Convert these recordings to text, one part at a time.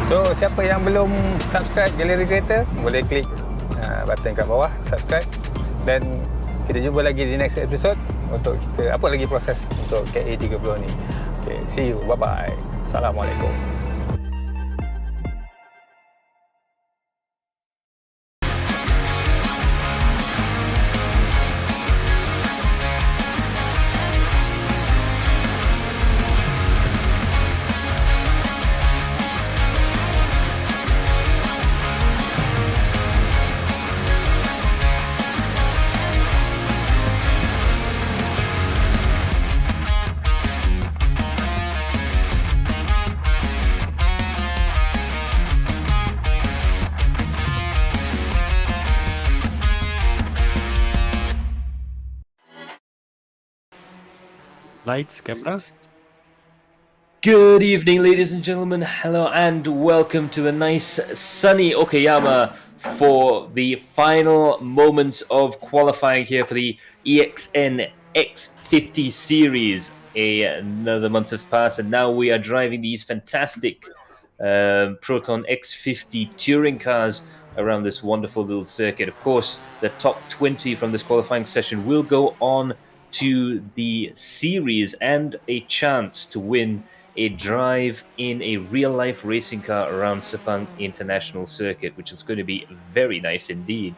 So siapa yang belum subscribe Galeri Kereta, boleh klik button kat bawah subscribe, dan kita jumpa lagi di next episode untuk kita apa lagi proses untuk KA30 ni. Okay, see you, bye bye. Assalamualaikum. Lights, camera. Good evening, ladies and gentlemen. Hello and welcome to a nice sunny Okayama for the final moments of qualifying here for the EXN X50 series. Another month has passed and now we are driving these fantastic Proton X50 touring cars around this wonderful little circuit. Of course, the top 20 from this qualifying session will go on to the series and a chance to win a drive in a real-life racing car around Sepang International Circuit, which is going to be very nice indeed.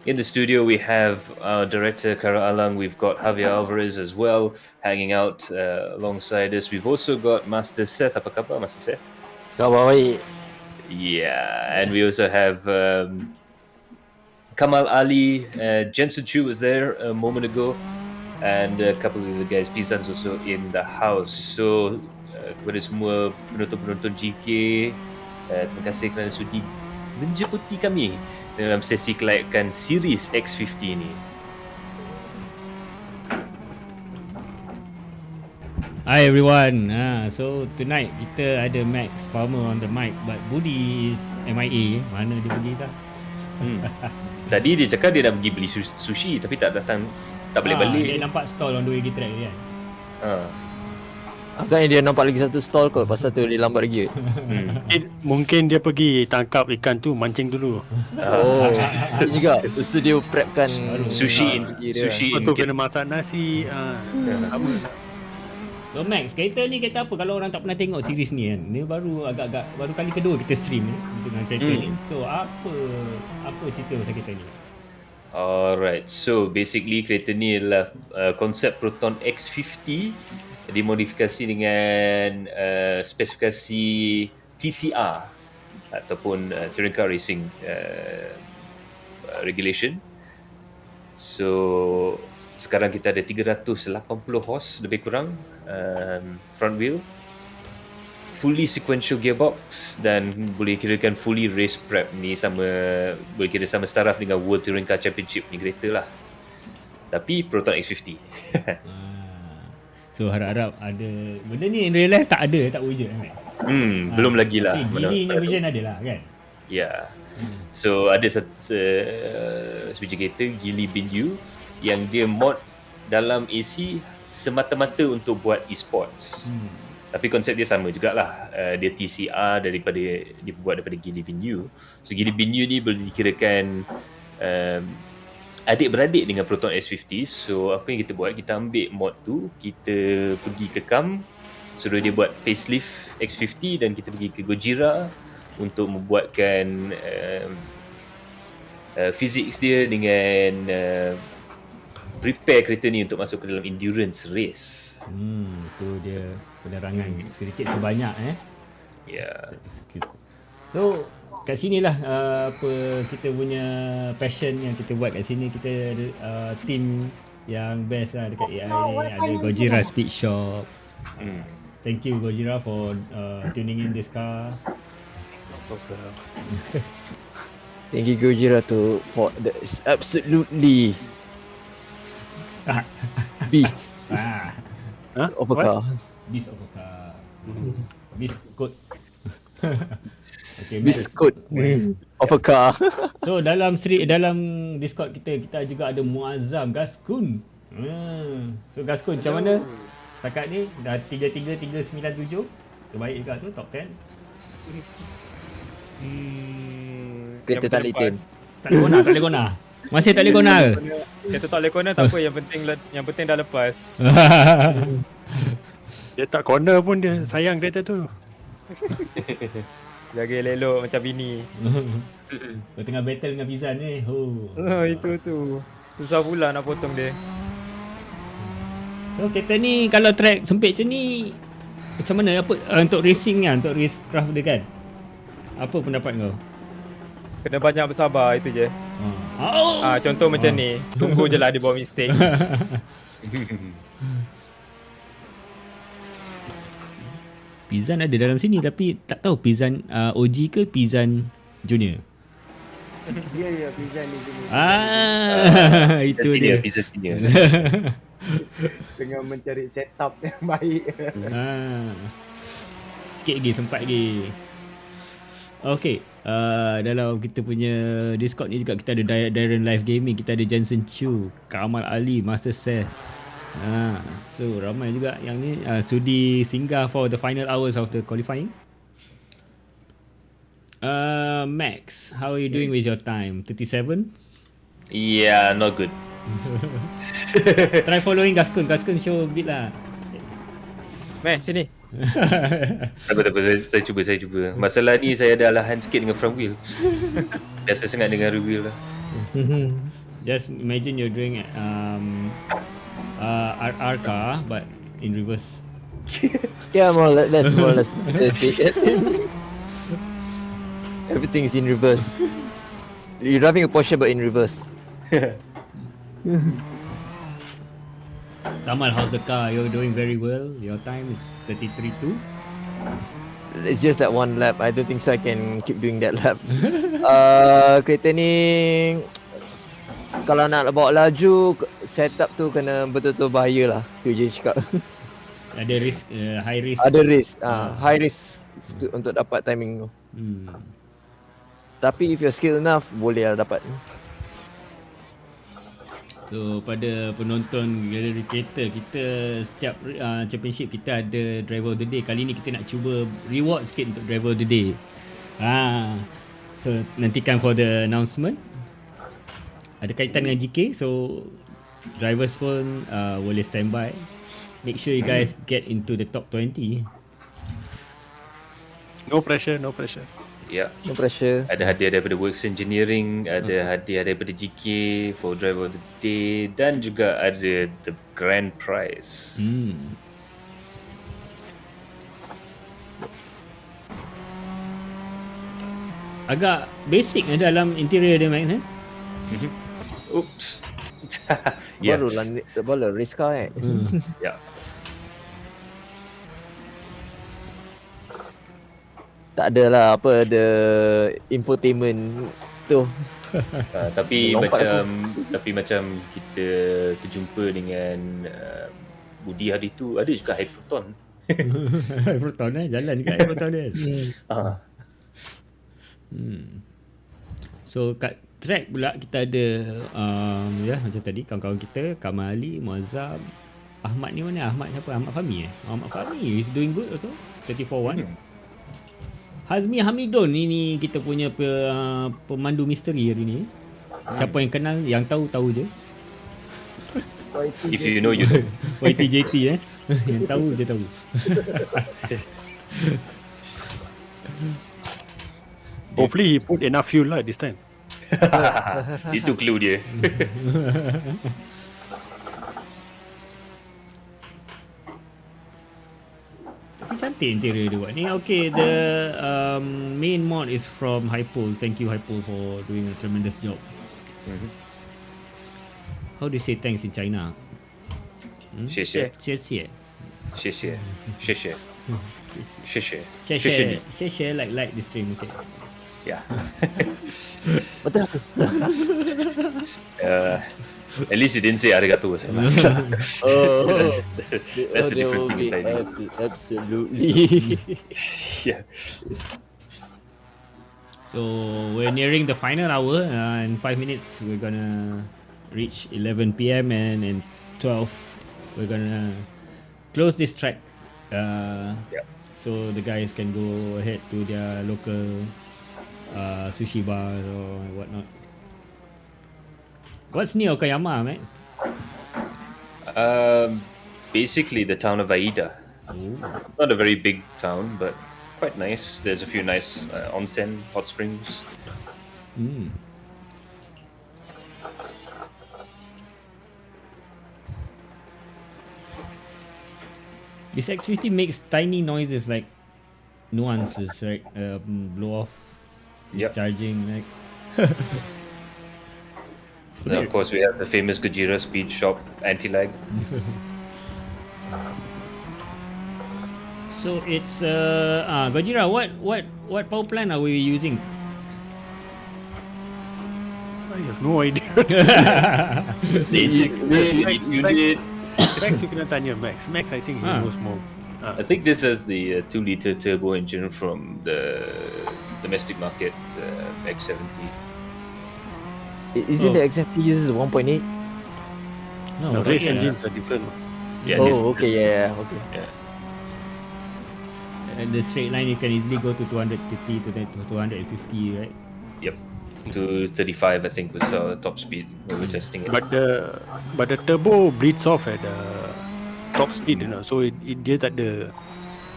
In the studio, we have our director, Kara Alang. We've got Javier Alvarez as well, hanging out alongside us. We've also got Master Seth. Apa khabar, Master Seth? Khabar baik. Yeah, and we also have Kamal Ali, Jensen Chu was there a moment ago, and a couple of the guys, Pizan's also in the house. So, kepada semua penonton-penonton GK, terima kasih kerana sudi menjemputi kami dalam sesi kelayakan series X50 ni. Hi everyone. So tonight kita ada Max Palmer on the mic, but Budi is MIA. Mana dia pergi tak? Tadi dia cakap dia dah pergi beli sushi tapi tak datang, tak balik-balik. Dia nampak stall on the way pergi track kan. Agaknya dia nampak lagi satu stall kot, pasal tu dia lambat lagi. Mungkin dia pergi tangkap ikan tu, mancing dulu. Oh, dia juga. Lepas tu dia prepkan sushi. Betul, kena masak nasi. Sama. So Max, kereta ni kereta apa kalau orang tak pernah tengok series ni kan? Ni baru agak-agak baru kali kedua kita stream ni dengan kereta ni. So apa cerita pasal kereta ni? Alright, so basically kereta ni adalah konsep Proton X50 dimodifikasi dengan spesifikasi TCR ataupun Touring Car Racing Regulation. So sekarang kita ada 380 horse lebih kurang, front wheel, fully sequential gearbox, dan boleh kirakan fully race prep. Ni sama, boleh kira sama setaraf dengan World Touring Car Championship ni kereta lah, tapi Proton X50. So harap-harap ada benda ni in real life tak wujud kan? Belum lagi lah. Gini version ada lah kan? Ya. So ada sebiji kereta Gili Binyu yang dia mod dalam AC semata-mata untuk buat esports. Tapi konsep dia sama jugalah. Dia TCR dia buat daripada Gili Binyu. So Gili Binyu ni boleh dikirakan adik-beradik dengan Proton S50. So apa yang kita buat, kita ambil mod tu, kita pergi ke KAM, suruh dia buat facelift X50, dan kita pergi ke Gojira untuk membuatkan physics dia dengan prepare kereta ni untuk masuk ke dalam endurance race. Tu dia penerangan sedikit sebanyak Ya. So kat sinilah apa kita punya passion yang kita buat kat sini. Kita ada team yang best lah dekat AI ni. Ada Gojira Speed Shop. Thank you Gojira for tuning in this car. Thank you Gojira for the absolutely beast of a car. Beast of a car. Beast code. Okay, beast code of a car. So dalam Discord kita juga ada Muazzam Gaskun. So Gaskun macam mana? Setakat ni dah 3397. Terbaik juga tu top 10. Kereta tak boleh turn. Tak boleh guna. Masih tak boleh guna ke? Kereta tak boleh corner tak apa, yang penting dah lepas. Dia tak corner pun dia sayang kereta tu. Jaga elok macam bini. Kau tengah battle dengan Pizan ni. Itu tu. Susah pula nak potong dia. So kereta ni kalau track sempit macam ni, macam mana apa untuk racing kan, untuk racecraft dia kan? Apa pendapat kau? Kena banyak bersabar, itu je. Contoh macam ni, tunggu je lah dia buat mistake. Pizan ada dalam sini tapi tak tahu Pizan OG ke Pizan Junior. Ya, Pizan ni jenis. Itu dia. Pizza senior. Tengah mencari setup yang baik. Sikit lagi, sempat lagi. Okay, dalam kita punya Discord ni juga kita ada Darren Live Gaming, kita ada Jensen Chu, Kamal Ali, Master Seth. So ramai juga yang ni sudi singgah for the final hours of the qualifying. Max, how are you doing with your time? 37? Yeah, not good. Try following Gaskun show a bit lah. Meh, sini. Tak apa, saya cuba. Masalah ni saya ada alahan sikit dengan front wheel. Biasa sangat dengan rear wheel lah. Just imagine you're doing RR car but in reverse. Yeah, that's more or less it. Everything is in reverse. You're driving a Porsche but in reverse. Tamal, how's the car? You're doing very well. Your time is 33.2. It's just that one lap. I don't think so I can keep doing that lap. Kereta ni kalau nak bawa laju, setup tu kena betul-betul bahaya lah. Tu je cakap. Ada risk, high risk. Ada risk. High risk untuk dapat timing tu. Tapi if you're skilled enough, boleh lah dapat. So pada penonton galeri kereta, kita setiap championship kita ada driver of the day. Kali ni kita nak cuba reward sikit untuk driver of the day. So nantikan for the announcement. Ada kaitan dengan GK, so drivers pun boleh standby. Make sure you guys get into the top 20. No pressure. Ya. No pressure. Ada hadiah daripada Works Engineering, ada hadiah daripada GK for Driver of the Day, dan juga ada the grand prize. Agak basic dalam interior dia, Max. Oops. Ya. Baru race car Ya. Tak adalah apa the infotainment tu. Tapi Lompat macam kita terjumpa dengan Budi hari tu, ada juga high proton. High proton jalan juga high proton dia. So kat track pula kita ada macam tadi kawan-kawan kita, Kamal Ali, Muazzam, Ahmad ni mana? Ahmad siapa? Ahmad Fahmi Ahmad Fahmi is doing good also. 34-1. Hazmi Hamidun ni kita punya pemandu misteri hari ni. Siapa yang kenal, yang tahu je. If you know, you know. YTJT yang tahu je tahu. Hopefully he put enough fuel lah this time. Itu clue dia. Tapi cantik interior dia buat ni. Okay, the main mod is from Hypol. Thank you Hypol for doing a tremendous job. How do you say thanks in China? 谢谢。谢谢。谢谢。谢谢。谢谢。谢谢。谢谢 like the stream, okay. Yeah. Betul tu. At least you didn't say arigato. That's a different thing entirely. Absolutely. Yeah. So we're nearing the final hour. In 5 minutes we're gonna reach 11 PM and in 12 we're gonna close this track. so the guys can go ahead to their local sushi bars or whatnot. What's near Okayama, man? Basically the town of Aida. Not a very big town, but quite nice. There's a few nice onsen, hot springs. This X50 makes tiny noises like nuances, right? Blow off, Yep. discharging, like. Now, of course, we have the famous Gojira Speed Shop anti-lag. So it's Gojira. What power plant are we using? I have no idea. Max you kena tanya Max. Max I think he knows more. I think this is the 2-liter turbo engine from the domestic market X70. Isn't the X50 uses 1.8? No, race engines are different. Yeah, Oh, okay, yeah, okay. Yeah. And the straight line you can easily go to 250 to 250, right? Yep. To 35, I think, was our top speed when we were testing it. But the turbo bleeds off at the top speed, so dia tak ada,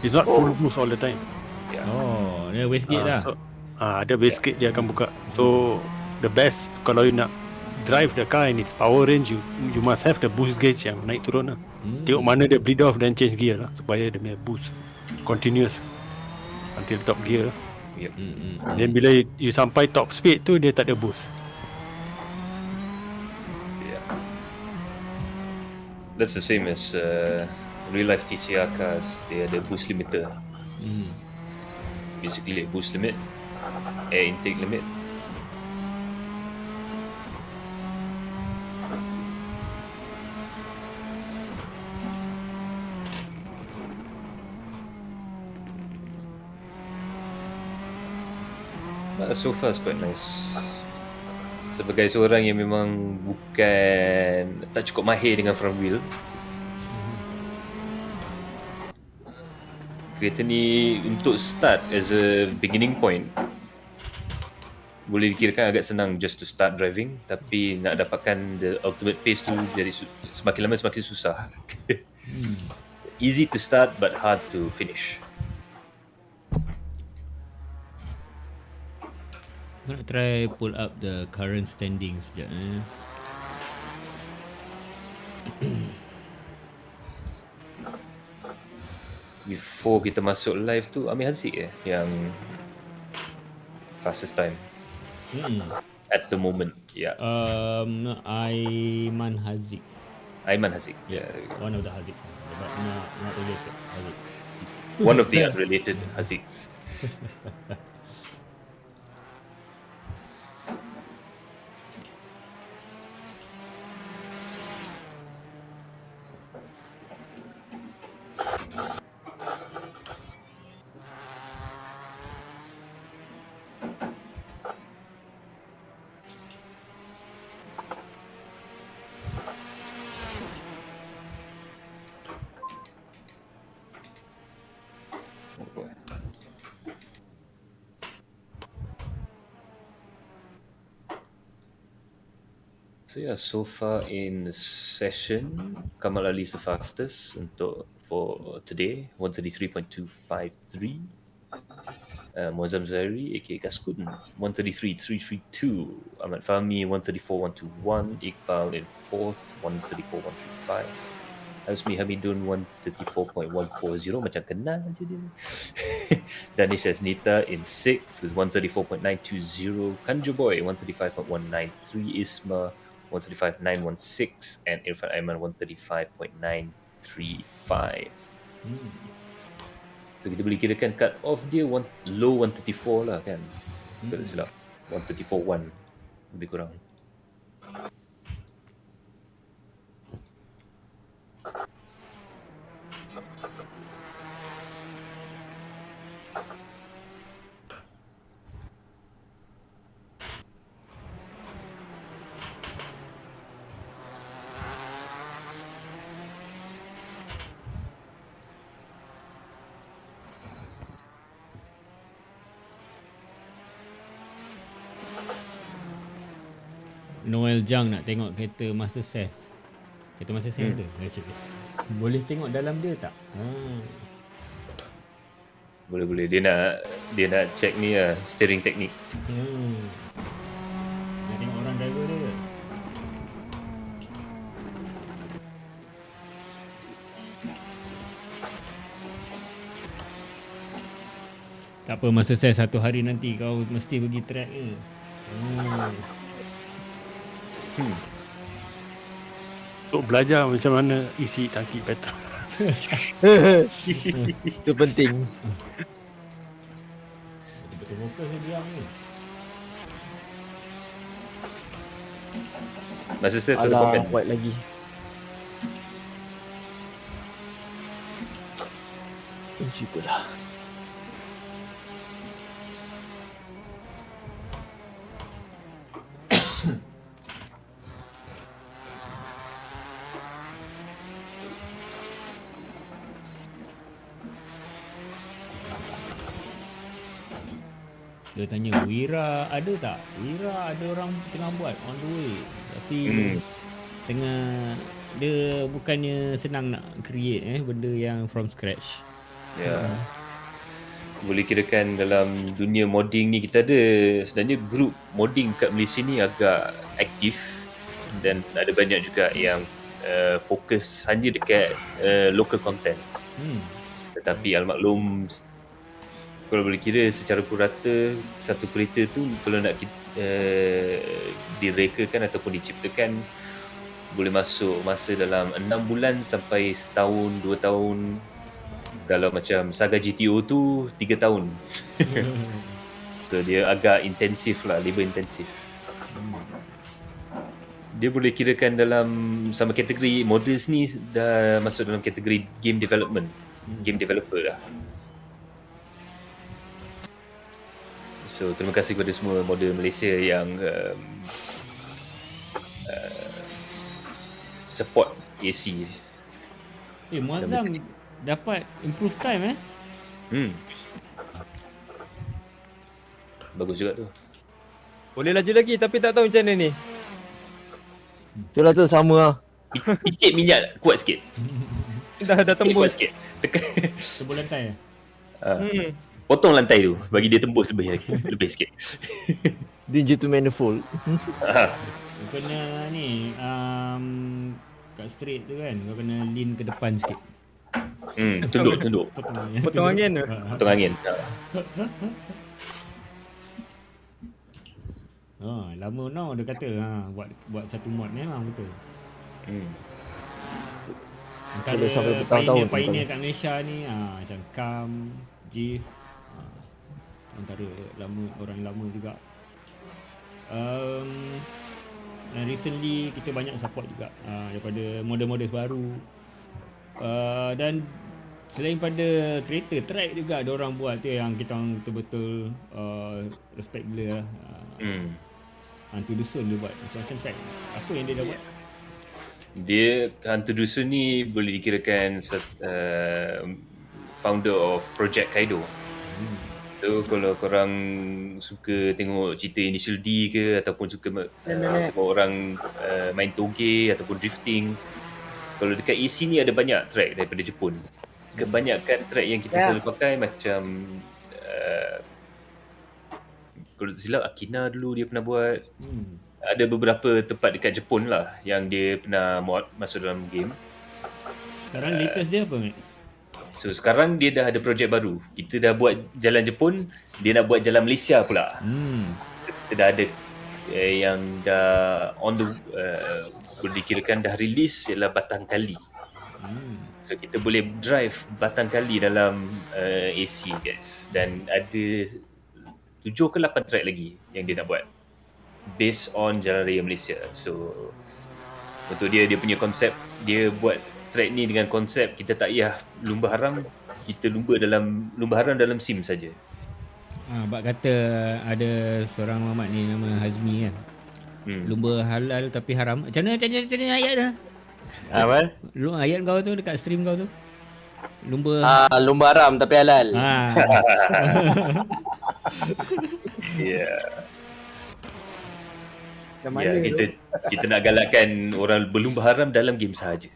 it's not full boost all the time. Yeah. Oh, dia wastegate lah. So, ada wastegate dia akan buka. So the best kalau you nak drive the car in its power range, you must have the boost gauge yang naik turun lah. Tengok mana dia bleed off dan change gear lah supaya dia punya boost continuous until top gear. Yep. Then bila you sampai top speed tu dia tak ada boost. Yeah. That's the same as real life TCR cars. They ada boost limiter. Basically, boost limit, air intake limit. So far it's quite nice. Sebagai seorang yang memang bukan tak cukup mahir dengan front wheel, kereta ni untuk start as a beginning point boleh dikirakan agak senang just to start driving, tapi nak dapatkan the ultimate pace tu jadi semakin lama semakin susah. Easy to start but hard to finish. I'm gonna try pull up the current standings sekejap. Before kita masuk live tu, Amir Haziq yang fastest time at the moment. Yeah. No, Aiman Haziq. Aiman Haziq. Yeah. One of the Haziq, but not related Haziq. One of the unrelated Haziqs. So yeah, so far in the session, Kamal Ali is the fastest for today, 133.253. Muazzam Zairi, aka Kaskun, 133.332. Ahmad Fahmi, 134.121. Iqbal in 4th, 134.135. Azmi Hamidun, 134.140. Macam kenal je dia. Danish Asnita in 6th with 134.920. Kanju Boy, 135.193. Isma, 135.916. And Irfan Aiman, 135.935. So kita boleh kirakan cut off dia low 134 lah kan. Kalau silap 134.1 lebih kurang. Noel Jang nak tengok kereta Master Chef. Kereta Master Chef ada? Boleh tengok dalam dia tak? Boleh. Dia nak check ni lah, steering teknik. Nak tengok orang driver dia. Tak apa, masa saya satu hari nanti kau mesti pergi track ke. Untuk belajar macam mana isi tangki petrol. Itu penting. Betul-betul fokus dia diam ni. Masa saya ada komen. Alah, white lagi. Macam itulah. Dia tanya, Wira ada tak? Wira ada orang tengah buat on the way. Tapi tengah, dia bukannya senang nak create benda yang from scratch. Ya. Boleh kirakan dalam dunia modding ni kita ada sebenarnya group modding kat Malaysia ni agak aktif dan ada banyak juga yang fokus hanya dekat local content. Tetapi almaklum, kalau boleh kira secara purata satu kereta tu kalau nak direkakan ataupun diciptakan boleh masuk masa dalam 6 bulan sampai setahun, 2 tahun. Kalau macam saga GTO tu 3 tahun. So dia agak intensif lah, labor intensif. Dia boleh kirakan dalam sama kategori models ni dah masuk dalam kategori game development, game developer lah. So terima kasih kepada semua model Malaysia yang support AC. Muazzam dapat improve time Bagus juga tu. Boleh laju lagi tapi tak tahu macam mana ni. Itulah tu sama lah. Picit minyak kuat sikit. Dah Kuat tembus. sikit. Tekan. Tebal lantai Potong lantai tu bagi dia tembus lebih lagi. Lebih sikit. Dia to manifold. Kau kena ni kat straight tu kan, kau kena lean ke depan sikit. Tunduk. Potong angin tu. Potong angin. Lama now dia kata buat satu mod memang betul. Antara Boleh sampai bertahun-tahun pioneer kat Malaysia ni macam Kam, Jif, antara orang lama juga. Dan recently kita banyak support juga daripada model-model baru. Dan selain pada kereta, track juga ada orang buat tu yang kita orang betul-betul respect gila lah. Hantu Dusun dia buat macam-macam track. Apa yang dia dah buat? Dia Hantu Dusun ni boleh dikirakan founder of Project Kaido. So kalau korang suka tengok cerita Initial D ke ataupun suka orang main toge ataupun drifting, kalau dekat AC ni ada banyak track daripada Jepun. Kebanyakan track yang kita selalu pakai macam kalau tak silap Akina dulu dia pernah buat. Ada beberapa tempat dekat Jepun lah yang dia pernah mod masuk dalam game. Sekarang latest dia apa, Mek? So sekarang dia dah ada projek baru. Kita dah buat jalan Jepun, dia nak buat jalan Malaysia pula. Kita dah ada yang dah on the boleh dikirakan dah release ialah Batang Kali. So kita boleh drive Batang Kali dalam AC guys. Dan ada 7 ke 8 track lagi yang dia nak buat based on Jalan Raya Malaysia. So untuk dia punya konsep, dia buat track ni dengan konsep kita tak payah lumba haram, kita lumba haram dalam SIM saja. Bak kata ada seorang Muhammad ni nama Hazmi kan. Lumba halal tapi haram. Macam mana ayat dah? Apa? Ayat kau tu dekat stream kau tu. Lumba Lumba haram tapi halal. Yeah. Macam mana Ya, tu? kita nak galakkan orang berlumba haram dalam game sahaja.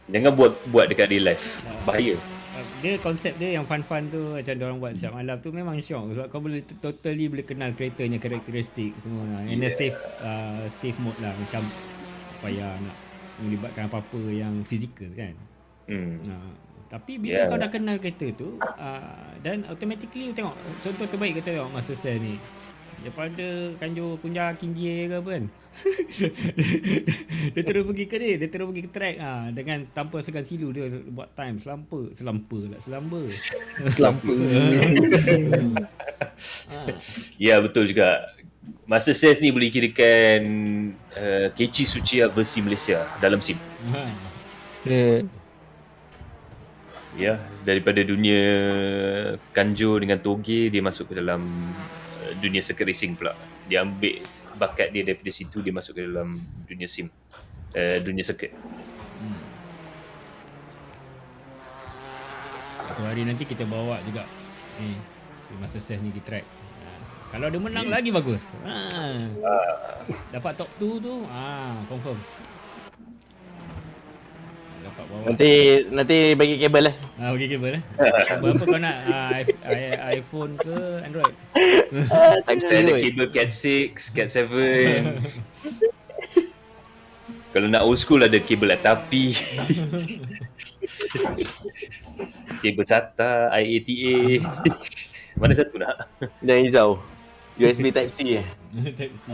Jangan buat dekat real life. Bahaya. Dia konsep dia yang fun-fun tu macam diorang buat siap malam tu memang syok sebab kau boleh totally boleh kenal keretanya, karakteristik semua. And a safe mode lah, macam tak payah nak melibatkan apa-apa yang fizikal kan. Tapi bila kau dah kenal kereta tu dan automatically tengok contoh terbaik kita tengok Master Cell ni. Daripada Kanjo Kunja Kinjie ke apa kan. dia terus pergi ke dia terus pergi ke track dengan tanpa segan silu dia buat time selamba. Ya, betul juga. Master Cell ni boleh kirakan Keiichi Tsuchiya versi Malaysia dalam SIM. Ya, daripada dunia Kanjo dengan Toge dia masuk ke dalam dunia circuit racing pula. Dia ambil bakat dia daripada situ, dia masuk ke dalam dunia sim, dunia circuit. Satu hari nanti kita bawa juga si Master Chef ni di track. Kalau dia menang lagi bagus. Dapat top 2 tu confirm. Dapat bawa. Nanti bagi kabel lah. Bagi kabel Berapa kau nak? iPhone ke Android? Saya ada kabel Cat 6, Cat 7. Kalau nak old school ada kabel Atapi. Kabel SATA, IATA. Mana satu nak? Jangan risau. USB Type-C Type-C.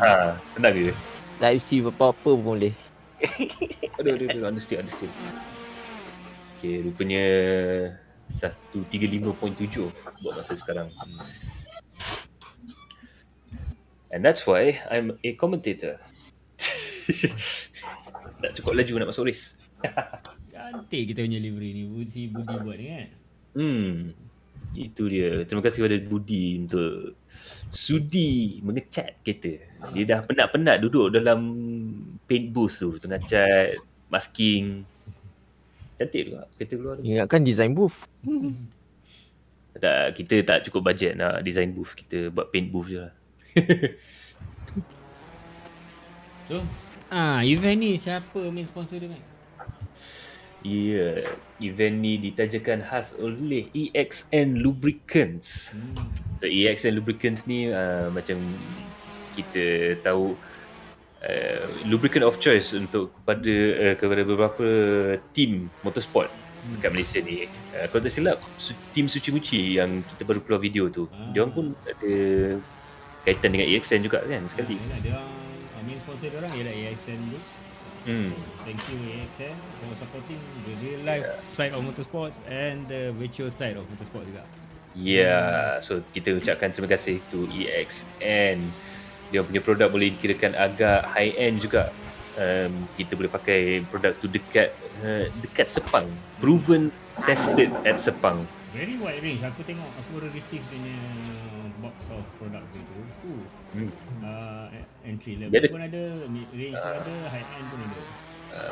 Tenang ke? Type-C apa-apa pun boleh. Aduh, understand. Okay, rupanya 135.7 buat masa sekarang. And that's why I'm a commentator. Tak cukup laju nak masuk race. Cantik kita punya livery ni. Si Budi buat ni kan. Itu dia. Terima kasih kepada Budi untuk sudi mengecat kereta. Dia dah penat-penat duduk dalam paint booth tu, tengah cat, masking. Cantik juga kereta keluar tu. Ingatkan design booth. Tak, kita tak cukup bajet nak design booth. Kita buat paint booth je lah. So, event ni siapa main sponsor dia kan? Ya, event ni ditajakan khas oleh EXN Lubricants. So EXN Lubricants ni macam kita tahu lubricant of choice untuk kepada beberapa team motorsport kat Malaysia ni. Kalau tak silap team Sucimuci yang kita baru keluar video tu, dia orang pun ada kaitan dengan EXN juga kan sekali. Dia main sponsor dia orang ialah EXN Lube. Thank you EXN for supporting the real life side of motorsports and the virtual side of motorsport juga. So kita ucapkan terima kasih to EXN. Dia punya produk boleh dikirakan agak high end juga. Kita boleh pakai produk tu dekat Sepang, proven, tested at Sepang. Very wide range. Aku tengok, aku baru receive punya box of produk tu. Entry level pun ada, mid range pun ada, high end pun ada.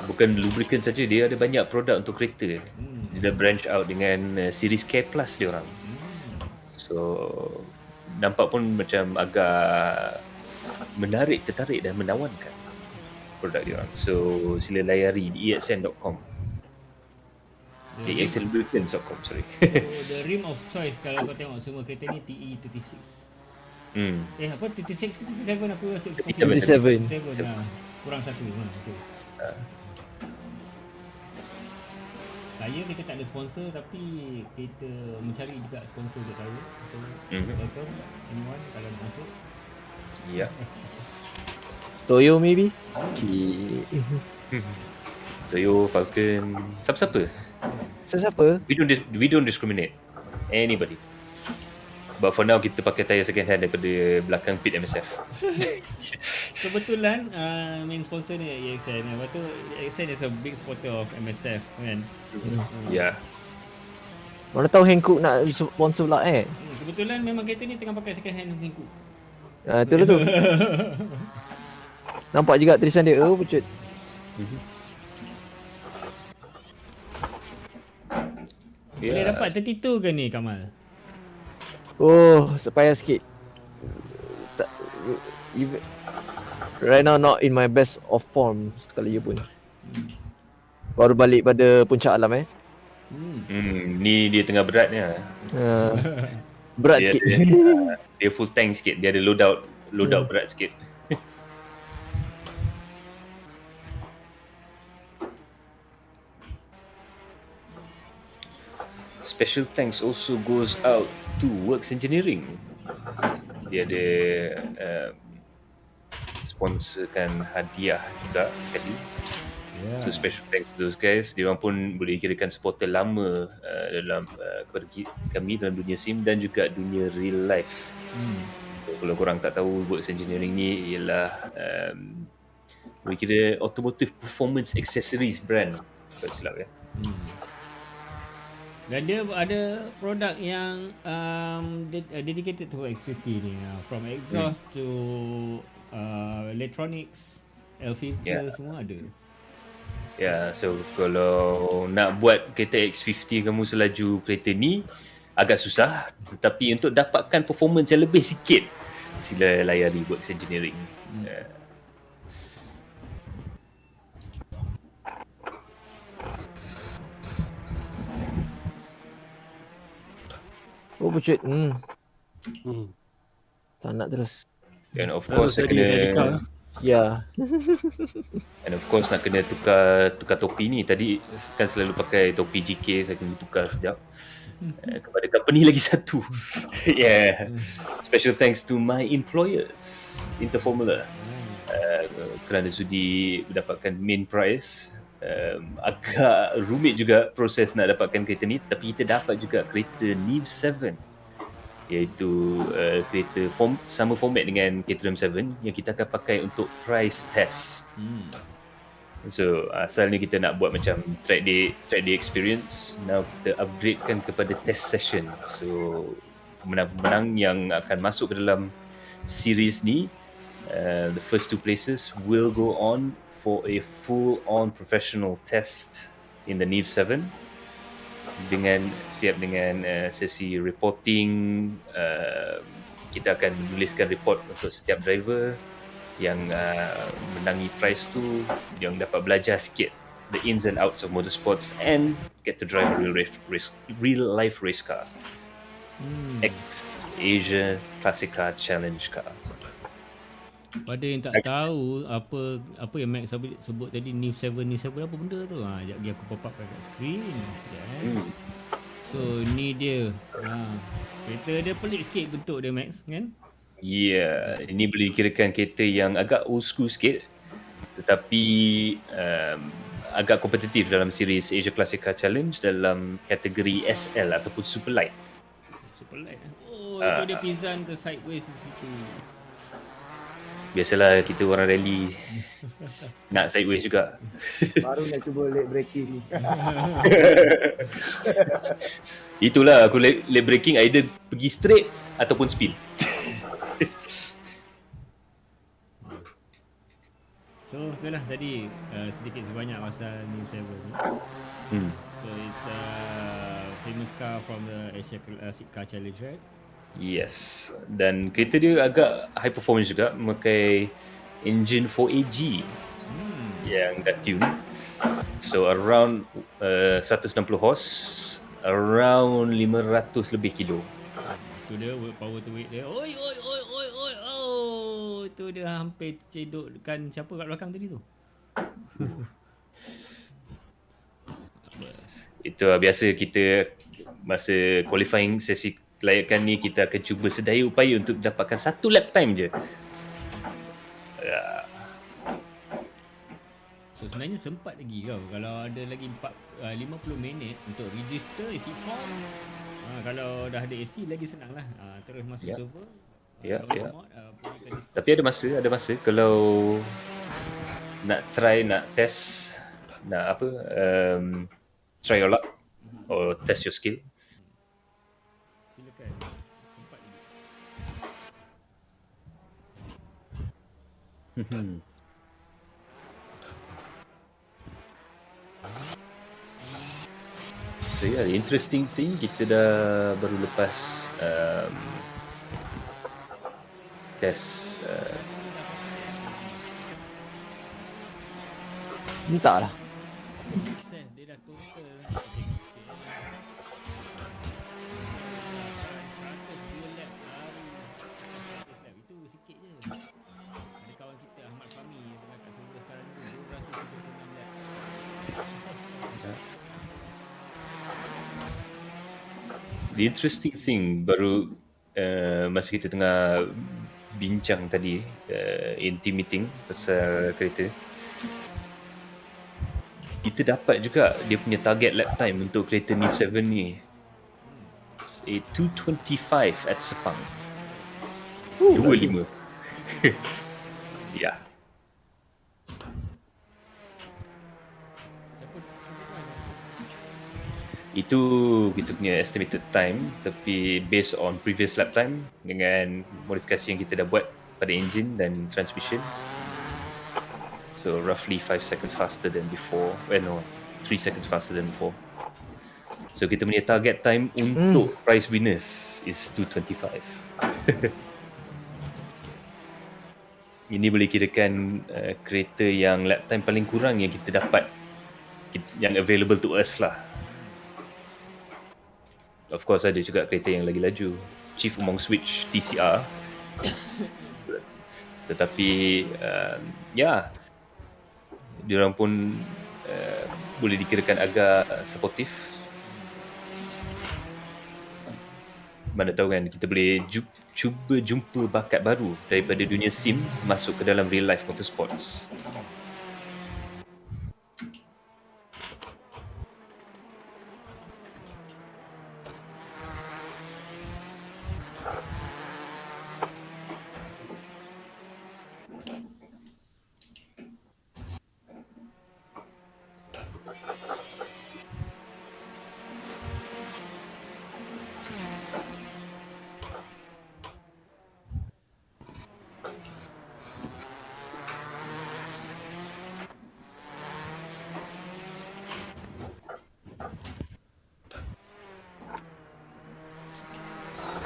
Bukan lubricant saja, dia ada banyak produk untuk kereta. Dia dah branch out dengan series K Plus dia orang. So nampak pun macam agak menarik, tertarik dan menawankan produk dia orang. So sila layari di exn.com. exnlubricants.com, sorry. So the rim of choice kalau kau tengok semua kereta ni TE36. Apa 36 ke 37 aku rasa 37. Kurang satu. Saya kita tak ada sponsor tapi kita mencari juga sponsor untuk saya. So welcome anyone kalau nak masuk. Ya. Toyo maybe? Toyo, Falcon, siapa-siapa. We don't discriminate anybody. But for now kita pakai tayar second hand daripada belakang pit MSF. Kebetulan main sponsor ni EXN. Lepas tu EXN is a big supporter of MSF kan. Ya. Mana tahu Hankook nak sponsor pula Kebetulan memang kereta ni tengah pakai second hand Hankook. Itulah tu. Nampak juga tulisan dia. Pucut. Boleh dapat 32 ke ni Kamal? Oh, sepayah sikit. Right now not in my best of form sekali pun. Baru balik pada puncak alam Ni dia tengah beratnya. Berat Dia sikit. dia full tank sikit. Dia ada loadout berat sikit. Special thanks also goes out to Works Engineering. Dia ada sponsorkan hadiah juga sekali. So special thanks to those guys. Dia orang pun boleh kirakan supporter lama dalam kepada kami dalam dunia sim dan juga dunia real life. So, kalau korang tak tahu, Works Engineering ni ialah boleh kira automotive performance accessories brand. Tak silap ya. Dan dia ada produk yang dedicated to X50 ni, from exhaust to electronics, L-filter, semua ada. So kalau nak buat kereta X50 kamu selaju kereta ni agak susah, tetapi untuk dapatkan performance yang lebih sikit, sila layari Works Engineering. Oh bucut. Tak nak terus. And of course nak kena and of course nak kena tukar topi ni. Tadi kan selalu pakai topi GK, saya kena tukar sekejap kepada company lagi satu. Special thanks to my employers, Interformula, kerana sudi mendapatkan main prize. Agak rumit juga proses nak dapatkan kereta ni, tapi kita dapat juga kereta Neve 7, iaitu kereta sama format dengan Caterham 7 yang kita akan pakai untuk price test. So asalnya kita nak buat macam track day experience, now kita upgradekan kepada test session. So pemenang-pemenang yang akan masuk ke dalam series ni, the first 2 places will go on for a full-on professional test in the Neve 7 dengan sesi reporting. Kita akan menuliskan report untuk setiap driver yang menangi prize tu, yang dapat belajar sikit the ins and outs of motorsports and get to drive a real life race car. Asia Classic Car Challenge car. Pada yang tak tahu apa yang Max sebut tadi, Neve 7 apa benda tu? Sekejap lagi aku pop up kat screen. So ni dia. Kereta dia pelik sikit bentuk dia, Max, kan? Ini boleh dikirakan kereta yang agak old school sikit, tetapi agak kompetitif dalam series Asia Classic Car Challenge dalam kategori SL ataupun Super Light. Itu dia Pizan tu sideways di situ. Biasalah kita orang rally nak sideways juga. Baru nak cuba late braking. Itulah aku late braking, either pergi straight ataupun spin. So itulah tadi sedikit sebanyak pasal Neve 7 ni. So it's a famous car from the Asia Classic Car Challenge, right? Yes, dan kereta dia agak high performance juga, memakai engine 4AG yang dah tune. So around 160 horse, around 500 lebih kilo. Itu dia power to weight dia. Oi. Itu dia hampir cedokkan siapa kat belakang tadi tu. Itu biasa kita masa qualifying sesi kelayakan ni, kita akan cuba sedaya upaya untuk dapatkan 1 lap time je. So sebenarnya sempat lagi kalau ada lagi 50 minit untuk register isi form. Kalau dah ada AC lagi senang lah. Terus masuk server. Tapi ada masa kalau nak test, nak try your luck or test your skill. Silakan. Sempat lagi. So interesting thing, kita dah baru lepas test Entahlah. Dia dah total. Kita tengok sikit ya. 102 lap baru. 100 lap itu sikit je. Ada kawan kita Ahmad Fahmi yang tengah kat server sekarang tu 276 lap. The interesting thing baru masa kita tengah bincang tadi in team meeting pasal kereta, kita dapat juga dia punya target lap time untuk kereta NIF 7 ni, a 225 at Sepang. 25. Ya. Itu kita punya estimated time, tapi based on previous lap time dengan modifikasi yang kita dah buat pada engine dan transmission. So roughly 5 seconds faster than before. 3 seconds faster than before. So kita punya target time untuk prize winners is 225. Ini boleh kirakan kereta yang lap time paling kurang yang kita dapat, yang available to us lah. Of course ada juga kereta yang lagi laju, Chief Umong Switch TCR. Tetapi diorang pun boleh dikirakan agak supportive. Mana tahu kan, kita boleh cuba jumpa bakat baru daripada dunia sim masuk ke dalam real life motorsports.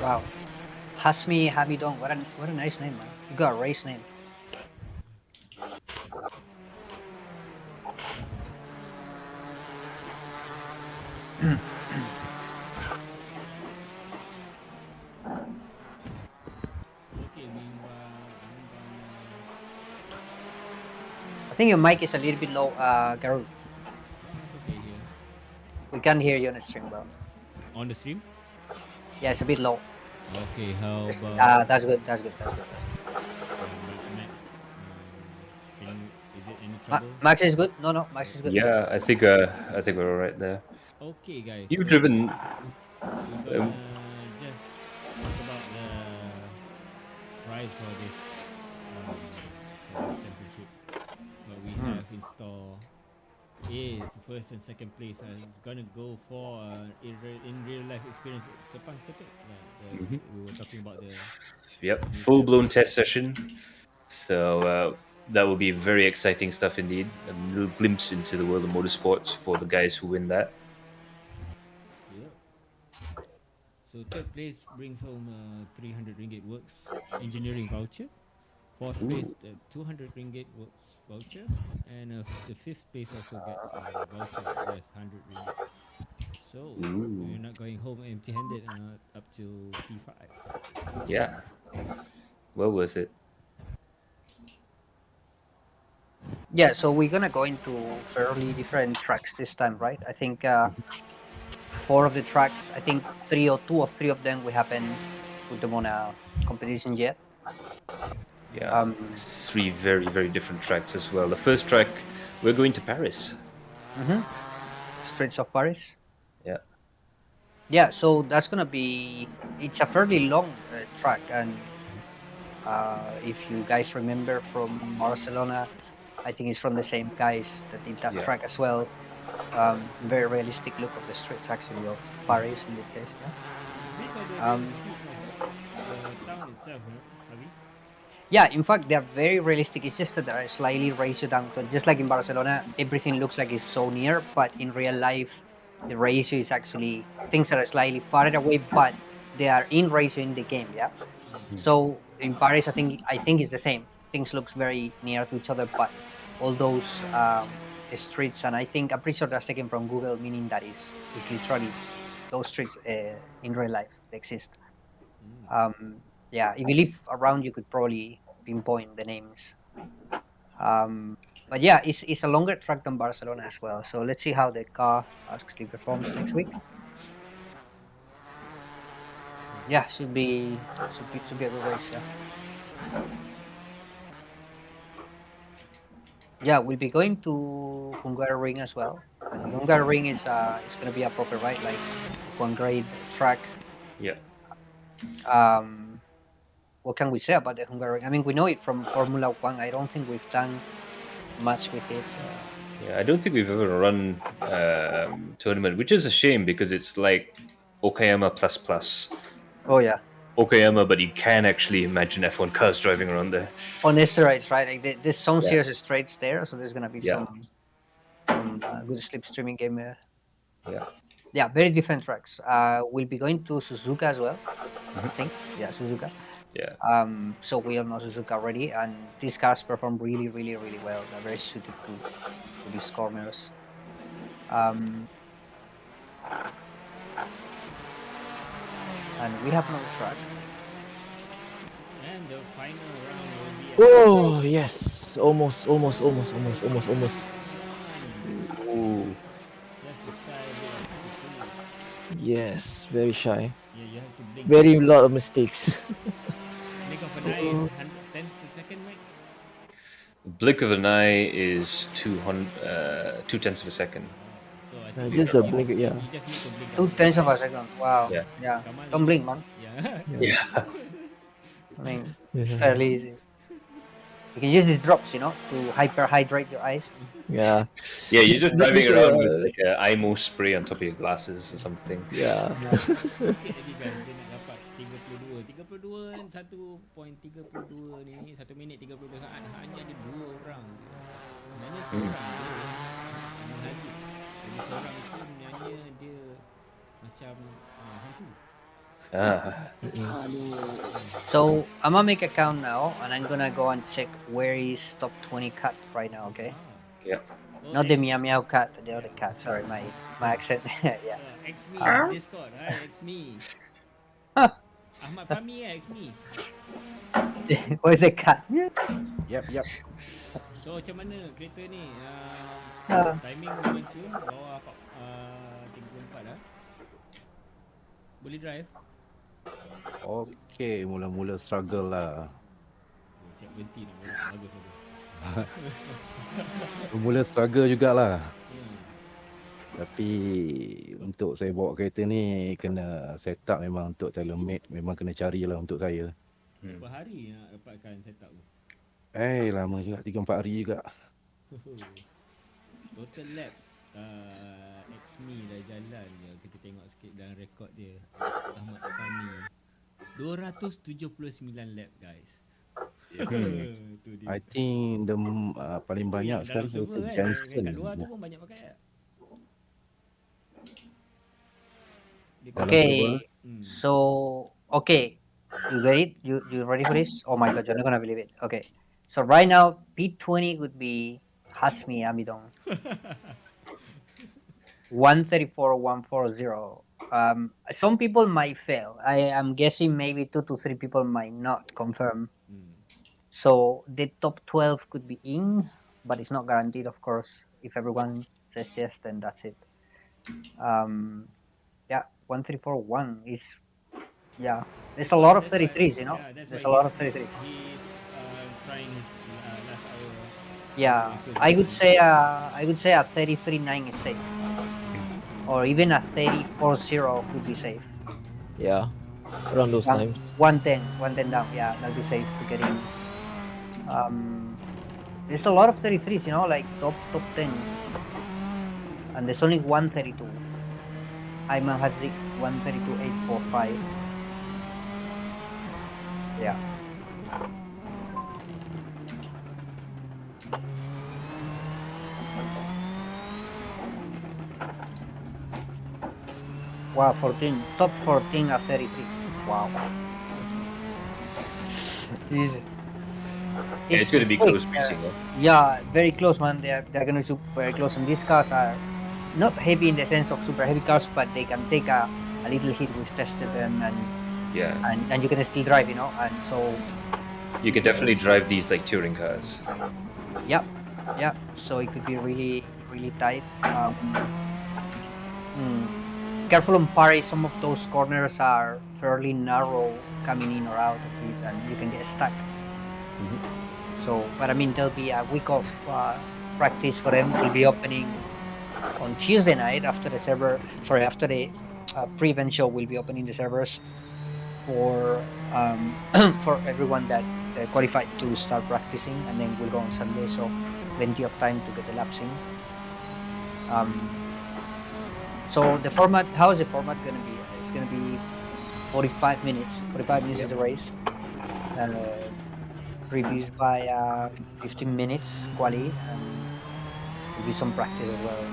Wow. Hasmi Hamidong, what a nice name, man. You got a race name. I think your mic is a little bit low, Garud. Okay here. We can't hear you on the stream, bro. On the stream? Yeah, it's a bit low. Okay, how about That's good. That's good. Max? Is it any trouble? Max is good. No, Max is good. Yeah, I think we're alright there. Okay, guys. You've driven. We're gonna just talk about the prize for this championship. What we have in store is first and second place. It's gonna go for in real life experience Sepang circuit. We were talking about the Full blown test session. So that will be very exciting stuff indeed. A little glimpse into the world of motorsports for the guys who win that. So third place brings home 300 ringgit works engineering voucher. Fourth place 200 ringgit works voucher, and the fifth place also gets a voucher worth 100 ringgit. So you're not going home empty-handed up to P5. Yeah, well worth it. Yeah, so we're gonna go into fairly different tracks this time, right? I think 4 of the tracks, I think 2 or 3 of them we haven't put them on a competition yet. Yeah, 3 very, very different tracks as well. The first track, we're going to Paris. Streets of Paris. Yeah. Yeah, so that's gonna be, it's a fairly long track, and if you guys remember from Barcelona, I think it's from the same guys that did that track as well. Very realistic look of the streets actually of Paris in this case. Yeah. Town itself, Avi? Yeah, in fact, they're very realistic. It's just that they're slightly ratio down. So just like in Barcelona, everything looks like it's so near, but in real life, the ratio is actually things that are slightly farther away, but they are in ratio in the game. Yeah. So in Paris, I think it's the same. Things looks very near to each other, but all those streets, and I'm pretty sure that's taken from Google, meaning that it's literally those streets in real life exist. Yeah, if you live around, you could probably pinpoint the names. But yeah, it's a longer track than Barcelona as well. So let's see how the car actually performs next week. Yeah, should be a good race. Yeah, we'll be going to Hungaroring as well. And Hungaroring is going to be a proper ride, like one grade track. Yeah. What can we say about the Hungaroring? I mean, we know it from Formula One. I don't think we've done much with it. Yeah, I don't think we've ever run tournament, which is a shame because it's like Okayama plus. Oh yeah. Okayama, but you can actually imagine F1 cars driving around there. On steroids, right? Like there's some serious straights there, so there's gonna be some good slipstreaming game there. Yeah, very different tracks. We'll be going to Suzuka as well. I think. Yeah, Suzuka. Yeah. So we all know Suzuka already, and these cars perform really well. They're very suited to these corners. And we have another track. And the final round will be Oh yes, almost. Ooh. just a shy bit. Yes, very shy. Yeah, you have to blink. Very lot of mistakes. Blink of an eye is 10 second max. Blink of an eye is 2/10 of a second. So I think Just a blink, yeah. you just need to blink. 2/10 of a second. Wow. Yeah. Yeah. Kamal, Don't blink, man. Yeah. Yeah. I mean, it's fairly easy. You can use these drops, to hyperhydrate your eyes. Yeah. Yeah, you're just driving around with like an IMO spray on top of your glasses or something. Yeah. Sikit lagi guys, dia nak dapat 32 kan 1.32 ni 1 minit 32 saat hanya ada 2 orang. Sebenarnya seorang je Haji. Jadi seorang tu sebenarnya dia macam hantu. So I'm gonna make a count now, and I'm gonna go and check where is top 20 cat right now. Okay. Yeah. Not the meow meow cat, the other cat. Sorry, my accent. Yeah. X me Discord. Hi, X me. Ahmad Fahmi X me. What is a cat? Yep. So macam mana kereta ni? Timing moment tune bawah 34 dah. Boleh drive? Okay, mula-mula struggle lah. Siap berhenti nak bagus. Mula struggle jugalah. Tapi untuk saya bawa kereta ni kena set up memang untuk tailor made, memang kena carilah untuk saya. Berapa hari nak dapatkan setup tu? Lama juga, 3-4 hari juga. Total laps X-Me dah jalan je. Kita tengok sikit dalam rekod dia. Ahmad Fahmi 279 lap guys. I think the paling banyak sekarang itu Jensen. Kat luar tu pun banyak pakai tak? Okay. So okay. You get it? You ready for this? Oh my god, you're not gonna believe it. Okay. So right now P20 would be Hasmi Amidong. 134.140. Some people might fail. I am guessing maybe 2 to 3 people might not confirm. So the top 12 could be in, but it's not guaranteed, of course. If everyone says yes, then that's it. 134.1 is, there's a lot of 33s, there's a lot of 33s. He's trying his last hour. Yeah, I would say a 33.9 is safe, or even a 34.0 could be safe. Yeah. Around those times. 110 down. Yeah, that'll be safe to get in. There's a lot of 33s, like top 10, and there's only 132. Ayman Hazik 132.845. Yeah. Wow, 14. Top 14 are 33s. Wow. Easy. it's going to be quick. close racing, no? Yeah, very close, man. They're going to be very close, and these cars are not heavy in the sense of super heavy cars, but they can take a little hit. We've tested them, and you can still drive, you know. And so you can definitely drive these like touring cars. yeah. So it could be really, really tight. Careful on Paris. Some of those corners are fairly narrow coming in or out of it, and you can get stuck. So, but I mean, there'll be a week of practice for them. We'll be opening on Tuesday night after the pre-event show. We'll be opening the servers for for everyone that qualified to start practicing, and then we'll go on Sunday. So, plenty of time to get the laps in. So the format, how is the format going to be? It's going to be 45 minutes. 45 minutes is the race. Previews by 15 minutes quali, and there'll be some practice as well.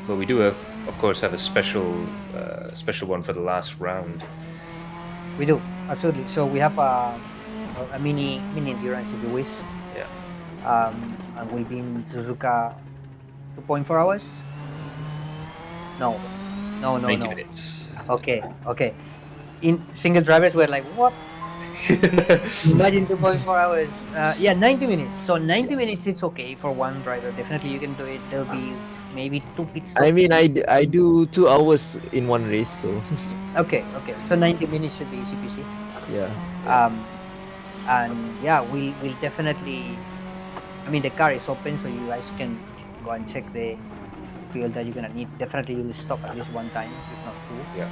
But we do have, of course, have a special one for the last round. We do, absolutely. So we have a mini endurance, if you wish. Yeah. And we'll be in Suzuka 2.4 hours. No. 90 minutes. Okay. In single drivers, we're like, what? Imagine 2.4 hours. 90 minutes. So 90 minutes, it's okay for one driver. Definitely, you can do it. There'll be maybe 2 pit stops. I mean, I do 2 hours in one race, so. Okay. So 90 minutes should be easy peasy. Yeah. And yeah, we'll definitely. I mean, the car is open, so you guys can go and check the fuel that you're gonna need. Definitely, you'll stop at least one time, if not 2. Yeah.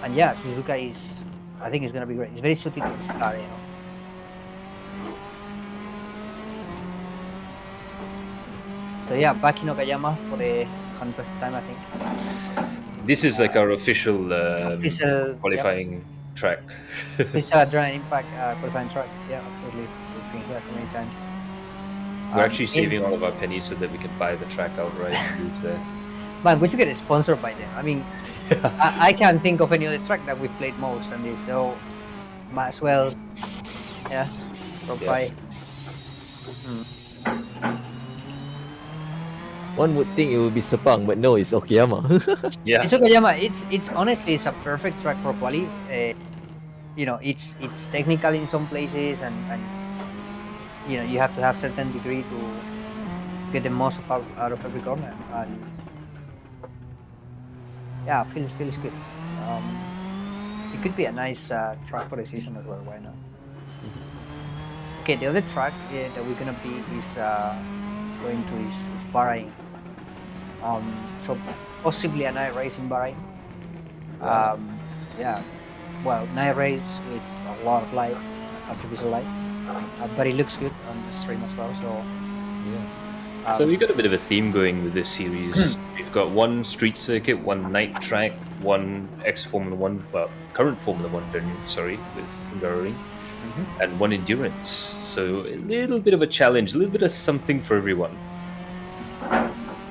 And yeah, Suzuka I think it's gonna be great. It's very suited to this car, you know. So yeah, back in Okayama for the 100th time, I think. This is like our official qualifying track. Official Adrenaline Impact qualifying track. Yeah, absolutely. We've been here so many times. We're actually saving all of our pennies so that we can buy the track outright and use there. Man, we should get sponsored by them. I mean, I can't think of any other track that we've played most than this, so might as well, buy. One would think it would be Sepang, but no, it's Okayama. Yeah. It's Okayama. It's honestly a perfect track for quali. You know, it's technical in some places, and you know, you have to have certain degree to get the most out of every corner. And yeah, feels good. It could be a nice track for the season as well. Why not? Okay, the other track that we're gonna be is going to is Bahrain. So possibly a night race in Bahrain. Yeah, well, night race with a lot of light, artificial light, but it looks good on the stream as well. So yeah. So we've got a bit of a theme going with this series. We've got one street circuit, one night track, one Formula 1, well, current Formula 1 venue, with Hungaroring, and one endurance. So a little bit of a challenge, a little bit of something for everyone.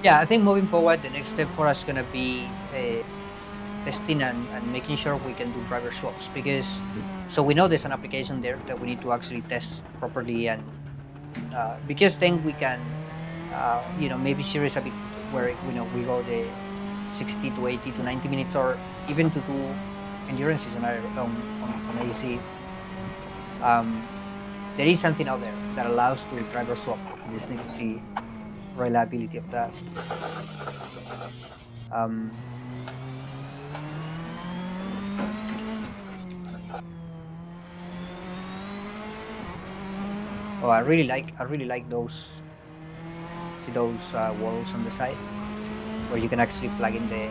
Yeah, I think moving forward, the next step for us is going to be testing and making sure we can do driver swaps, because so we know there's an application there that we need to actually test properly, and because then we can maybe series a bit where we go the 60 to 80 to 90 minutes, or even to do endurances on AC. There is something out there that allows to driver swap. You just need to see reliability of that. I really like those walls on the side where you can actually plug in the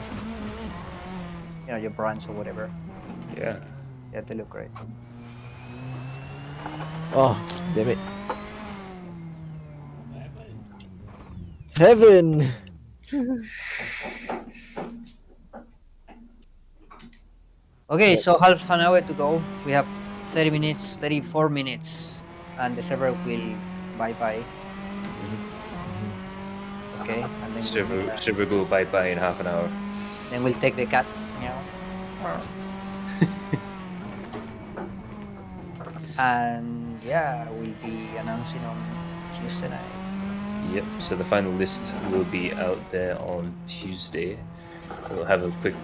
your branch or whatever. Yeah, they look great. Oh, damn it. Heaven! Okay, so half an hour to go. We have 34 minutes, and the server will bye-bye. Okay, and then server go bye-bye in half an hour. Then we'll take the cat. And yeah, we'll be announcing on Tuesday night. Yep, so the final list will be out there on Tuesday. We'll have a quick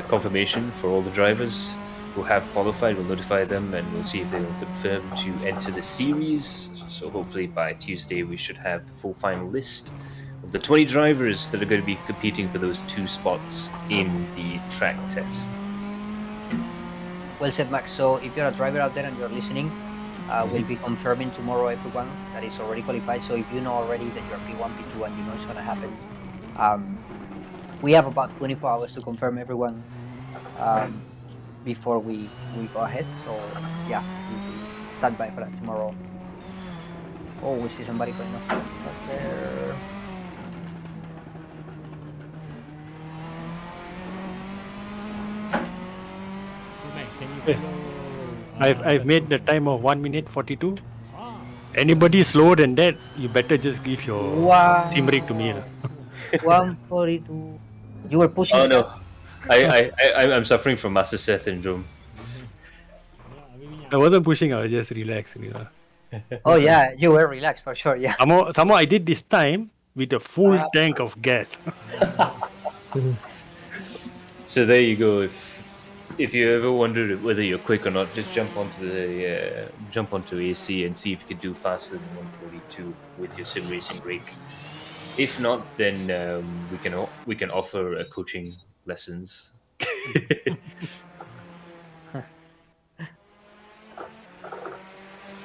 confirmation for all the drivers who have qualified. We'll notify them and we'll see if they will confirm to enter the series. So hopefully by Tuesday we should have the full final list of the 20 drivers that are going to be competing for those 2 spots in the track test. Well said, Max. So if you're a driver out there and you're listening, we'll be confirming tomorrow everyone that is already qualified. So if you know already that you're P1, P2, and you know it's going to happen, we have about 24 hours to confirm everyone before we go ahead. So yeah, we'll be stand by for that tomorrow. Oh, we see somebody going off there. So Max, can you follow? I've made the time of 1 minute 42. Anybody slower than that, you better just give your Wow. sim rig to me. 142. You were pushing. Oh it no, up. I'm suffering from Master Seth syndrome. I wasn't pushing, I was just relaxing. Oh yeah, you were relaxed for sure. Yeah. Somehow I did this time with a full tank of gas. So there you go. If you ever wondered whether you're quick or not, just jump onto AC and see if you can do faster than 142 with your sim racing rig. If not, then we can offer coaching lessons.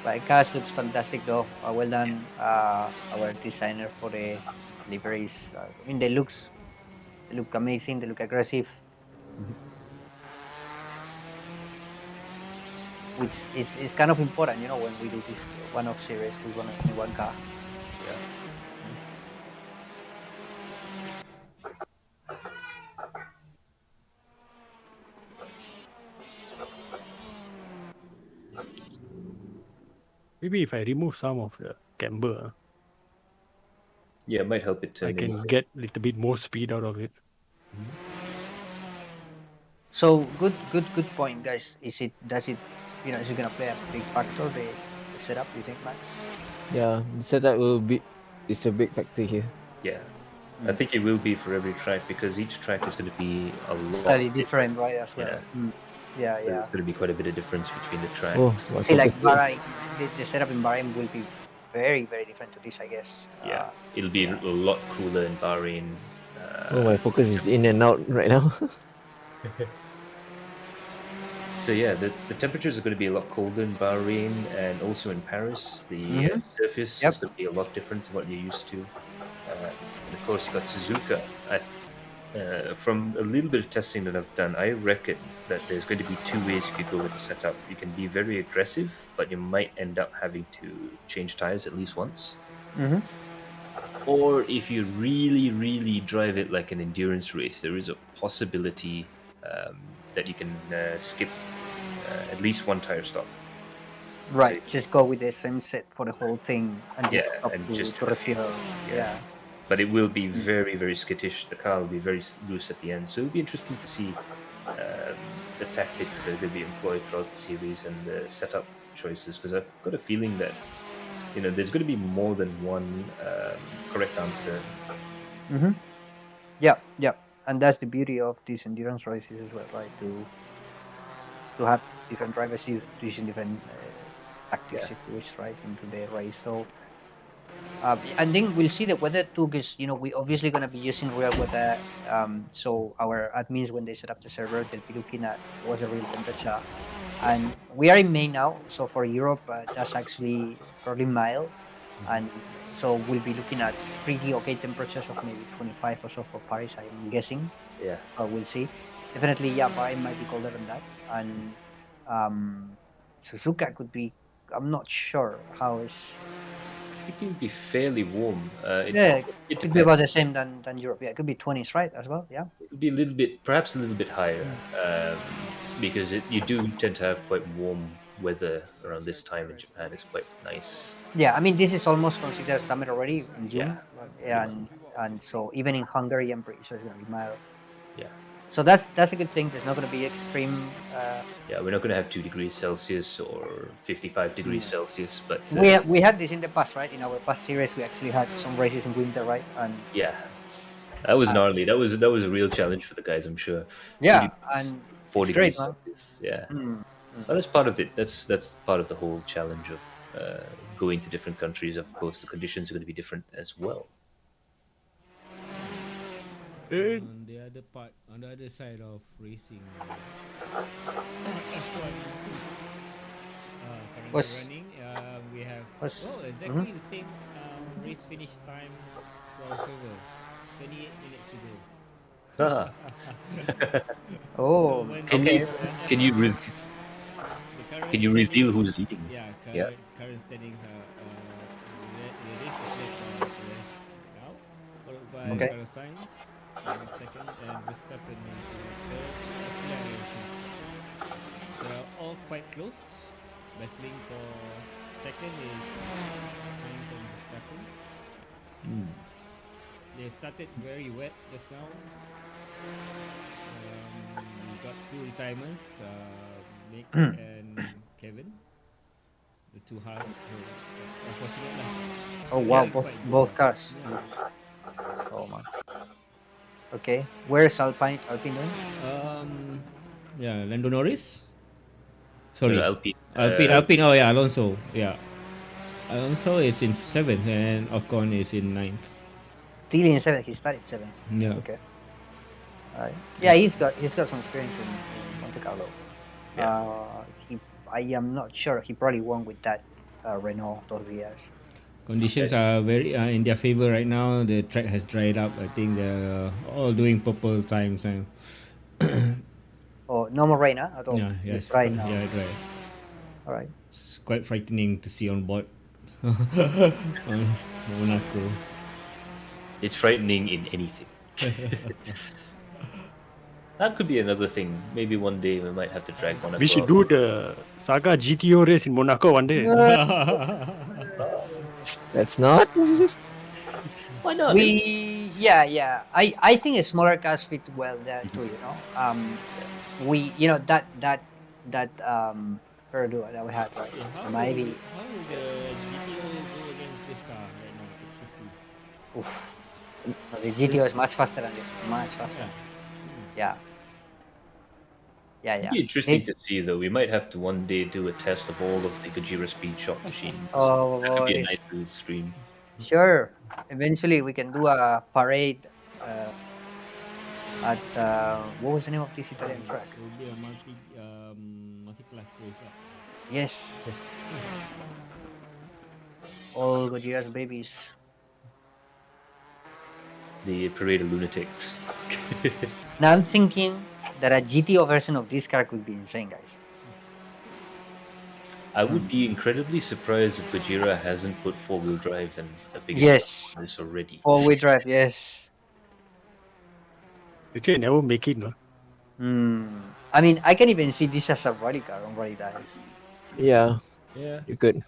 But cars looks fantastic though. Well done, our designer for the liveries. I mean, they look amazing. They look aggressive. Which is kind of important, you know, when we do this one-off series with one car. Maybe if I remove some of the camber, Yeah, it might help it turn I can in. get a little bit more speed out of it. So good point, guys. Is it gonna play a big factor the setup? You think, Max? Yeah, the setup it's a big factor here. Yeah, I think it will be for every track because each track is going to be a lot Slightly different, right? As well. Yeah. Yeah, So yeah. there's going to be quite a bit of difference between the tracks. Oh, See, like Bahrain, the setup in Bahrain will be very, very different to this, I guess. Yeah, it'll be a lot cooler in Bahrain. my focus is in and out right now. So yeah, the temperatures are going to be a lot colder in Bahrain and also in Paris. The surface is going to be a lot different to what you're used to. And of course, you got Suzuka. From a little bit of testing that I've done, I reckon that there's going to be 2 ways you could go with the setup. You can be very aggressive, but you might end up having to change tires at least once. Or if you really, really drive it like an endurance race, there is a possibility that you can skip at least 1 tire stop. Right, just go with the same set for the whole thing and just stop and to, just to refuel. Yeah. But it will be very, very skittish. The car will be very loose at the end. So it'll be interesting to see the tactics that are going to be employed throughout the series and the setup choices. Because I've got a feeling that, there's going to be more than one correct answer. Yeah. And that's the beauty of these endurance races as well, right? To have different drivers using different tactics, if you wish, right, into the race. So, and then we'll see the weather too, because we obviously gonna be using real weather. So our admins, when they set up the server, they'll be looking at what's the real temperature. And we are in May now, so for Europe, that's actually fairly mild, and so we'll be looking at pretty okay temperatures of maybe 25 or so for Paris, I'm guessing. Yeah. We'll see. Definitely, Bahrain might be colder than that, and Suzuka could be. I'm not sure how is. I think it would be fairly warm. It could be about the same than Europe. Yeah, it could be 20s, right, as well. Yeah. It would be perhaps a little bit higher, because you do tend to have quite warm weather around this time in Japan. It's quite nice. Yeah, I mean, this is almost considered summer already in June. And so even in Hungary, I'm pretty sure it's gonna be mild. Yeah. So that's a good thing. There's not going to be extreme. Yeah, we're not going to have 2 degrees Celsius or 55 degrees Celsius, but We had this in the past, right? In our past series, we actually had some races in winter, right? And yeah, that was gnarly. That was a real challenge for the guys, I'm sure. 2 yeah, degrees, and 4 it's degrees great, man. Celsius. Yeah, Mm. well, that's part of it. That's part of the whole challenge of going to different countries. Of course, the conditions are going to be different as well. On the other part, on the other side of racing, F1 currently Was- running. We have was- exactly the same race finish time to our favor. 28 minutes to go. Ah, Oh, when can okay. can you the current can you reveal standings- who's leading? Yeah, Yeah. current standings are the race is led by Perez now, followed by Okay. Carlos Sainz, and second, and Verstappen is third, Ferrari is sixth. They are all quite close. Battling for second is Sainz and Verstappen. They started very wet just now. We got 2 retirements, Nick and Kevin. The 2 halves. So that's unfortunate lah. Oh They wow, are quite good both lah. cars. Yeah. Oh man. Okay, where's Alpine doing? Yeah, Lando Norris. Sorry, No, Alpine. Alpine. Oh yeah, Alonso. Yeah, Alonso is in 7th and Ocon is in 9th. Still in 7th. He started 7th. Yeah. Okay. Alright. Yeah, he's got some experience in Monte Carlo. I am not sure. He probably won with that Renault those years. Conditions are very in their favor right now. The track has dried up. I think they're all doing purple times now. Oh, no more rain, huh? At all. Yeah, It's yes. dry now. Yeah, dry. Alright. It's quite frightening to see on board. on Monaco. It's frightening in anything. That could be another thing. Maybe one day we might have to drag Monaco. We should do the Saga GTO race in Monaco one day. That's not. Why not? Yeah. I think smaller cars fit well there too. You know, that Purdue that we had, right? Maybe. How will the GTO go against this car right now? X50. Oof. No, the GTO is much faster than this. Much faster. Yeah. It'd be interesting to see, though. We might have to one day do a test of all of the Gojira speed shot machines. Oh, That could be a boy. nice little stream. Sure. Eventually, we can do a parade at what was the name of this Italian track? It will be a multi-class race. Yes. All Gojira's babies. The Parade of Lunatics. Now I'm thinking that a GTO version of this car could be insane, guys. I would be incredibly surprised if Gojira hasn't put four-wheel drive and a big Yes. on this already. Four-wheel drive, yes. Actually, I never make it, no. I mean, I can even see this as a rally car on rally tires. Yeah, Yeah. you could.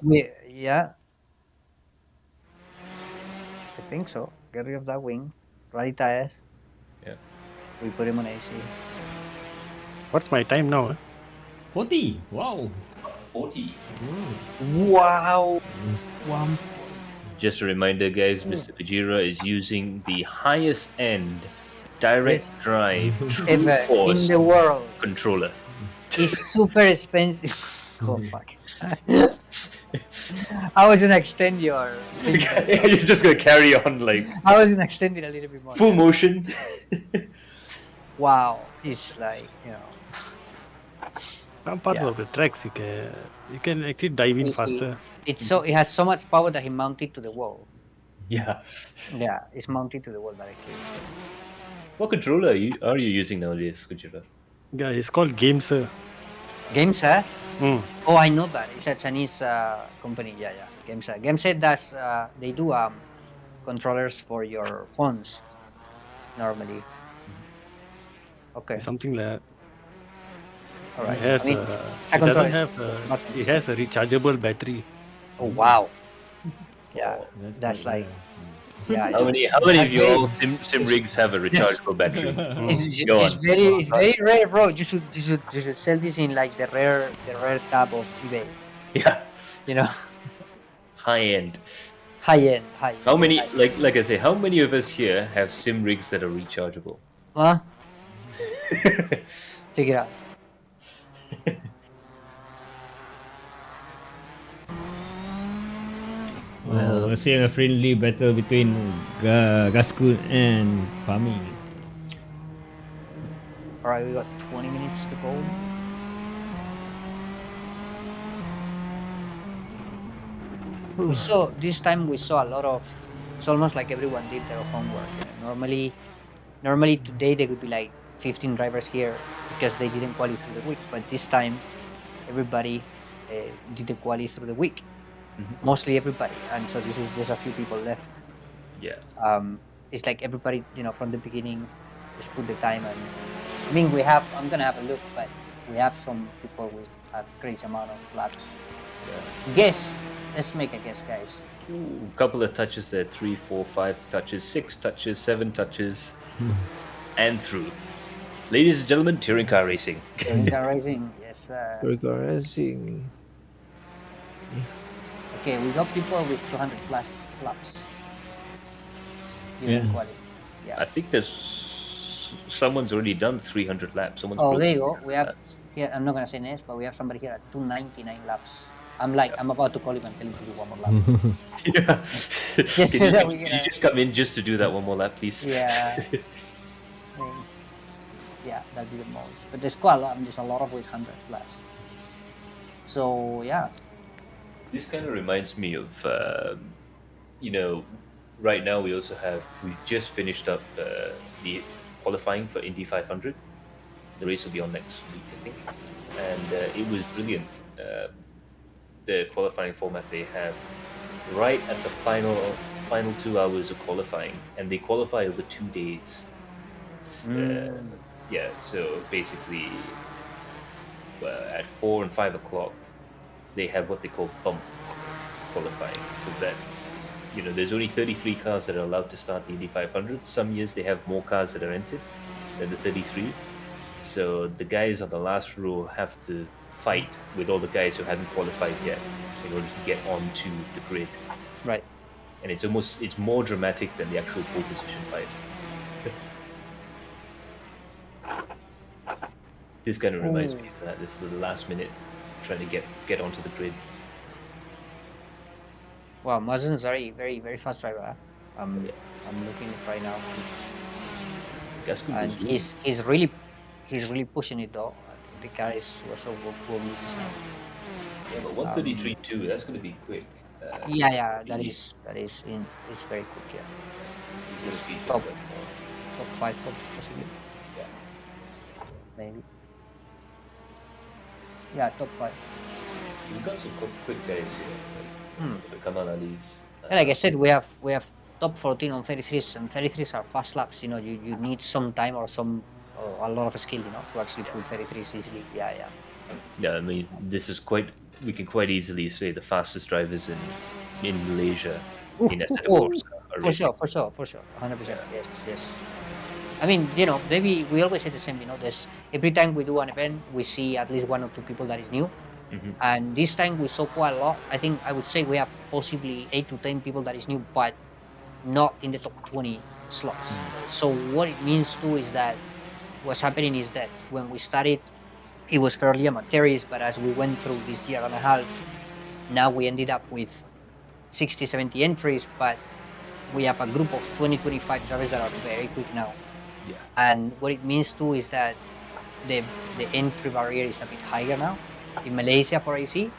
Yeah. I think so. Get rid of that wing. Rally tires. Yeah. We put him on AC. What's my time now? 40. Wow. 40. Wow. Just a reminder, guys, Mr. Gojira is using the highest end direct drive true Ever force in the world. controller. It's super expensive. Oh fuck. I was gonna extend your thing. You're just gonna carry on like I was gonna extend it a little bit more. full motion. Wow. It's like, you know. Some parts Yeah. of the tracks you can actually dive in It faster. has so much power that he mounted to the wall. Yeah. Yeah, it's mounted to the wall directly. What controller are you using nowadays, Gojira? Yeah, it's called Gameser. Gameset? Mm. Oh, I know that. It's a Chinese company. Yeah. Gameset. Gameset does. They do controllers for your phones normally. Okay. Something like that. All right. It has I mean, it second doesn't choice. have it has a rechargeable battery. Oh wow. Yeah, that's like Yeah. How many of you Okay. all sim rigs have a rechargeable battery? Go It's on. very rare, bro. You should sell this in like the rare tab of eBay. Yeah, You know, high end. high end. How many, like I say, how many of us here have sim rigs that are rechargeable? Huh? Check it out. We'll see a friendly battle between Gaskut and Fami. All right, we got 20 minutes to go. This time we saw a lot of. It's almost like everyone did their homework. Normally today there would be like 15 drivers here because they didn't qualify through the week. But this time, everybody did the quali through the week. Mostly everybody, and so this is just a few people left. Yeah. It's like everybody, from the beginning, just put the time. And I mean, I'm gonna have a look, but we have some people with a crazy amount of laps. Yeah. Guess. Let's make a guess, guys. Ooh, couple of touches there, 3, 4, 5 touches, 6 touches, 7 touches, and through. Ladies and gentlemen, touring car racing. Touring car racing, yes, sir. Racing. Okay, we got people with 200 plus laps. Yeah. Quali. I think there's someone's already done 300 laps. Someone's Oh, broken there you go. We 300 have laps. here. I'm not gonna say names, but we have somebody here at 299 laps. I'm about to call him and tell him to do one more lap. Yeah. Just so Can that you, we can can. you just come in just to do that one more lap, please? Yeah. I mean, yeah, that'd be the most. But there's quite a lot. There's a lot of 800 plus. So yeah. This kind of reminds me of, right now we just finished up the qualifying for Indy 500. The race will be on next week, I think. And it was brilliant. The qualifying format they have right at the final 2 hours of qualifying, and they qualify over 2 days. Yeah, so basically at 4 and 5 o'clock they have what they call bump qualifying. So that's, there's only 33 cars that are allowed to start the Indy 500. Some years they have more cars that are entered than the 33. So the guys on the last row have to fight with all the guys who hadn't qualified yet in order to get onto the grid. Right. And it's more dramatic than the actual pole position fight. This kind of reminds me of that. This is the last minute trying to get onto the grid. Wow, Mazen's very, very, very fast driver. Huh? I'm looking right now, and he's really pushing it though. The car is also will meet this now. Yeah, but 133.2, that's going to be quick. Yeah, that is it's very quick. Yeah, He's going to be top 5 possibly. Yeah. Maybe. Yeah, top 5. We've got some quick guys here. The Kamal Ali's. Like I said, we have top 14 on 33s, and 33s are fast laps. You need some time or a lot of skill, to actually put 33s easily. Yeah. Yeah, I mean, we can quite easily say the fastest drivers in Malaysia in S4 are for sure, 100%. Yes. I mean, maybe we always say the same. There's every time we do an event, we see at least 1 or 2 people that is new. And this time we saw quite a lot. I think I would say we have possibly 8 to 10 people that is new, but not in the top 20 slots. So what it means too is that what's happening is that when we started, it was fairly amateurish, but as we went through this year and a half, now we ended up with 60, 70 entries, but we have a group of 20, 25 drivers that are very quick now. Yeah. And what it means too is that the entry barrier is a bit higher now. In Malaysia for AC,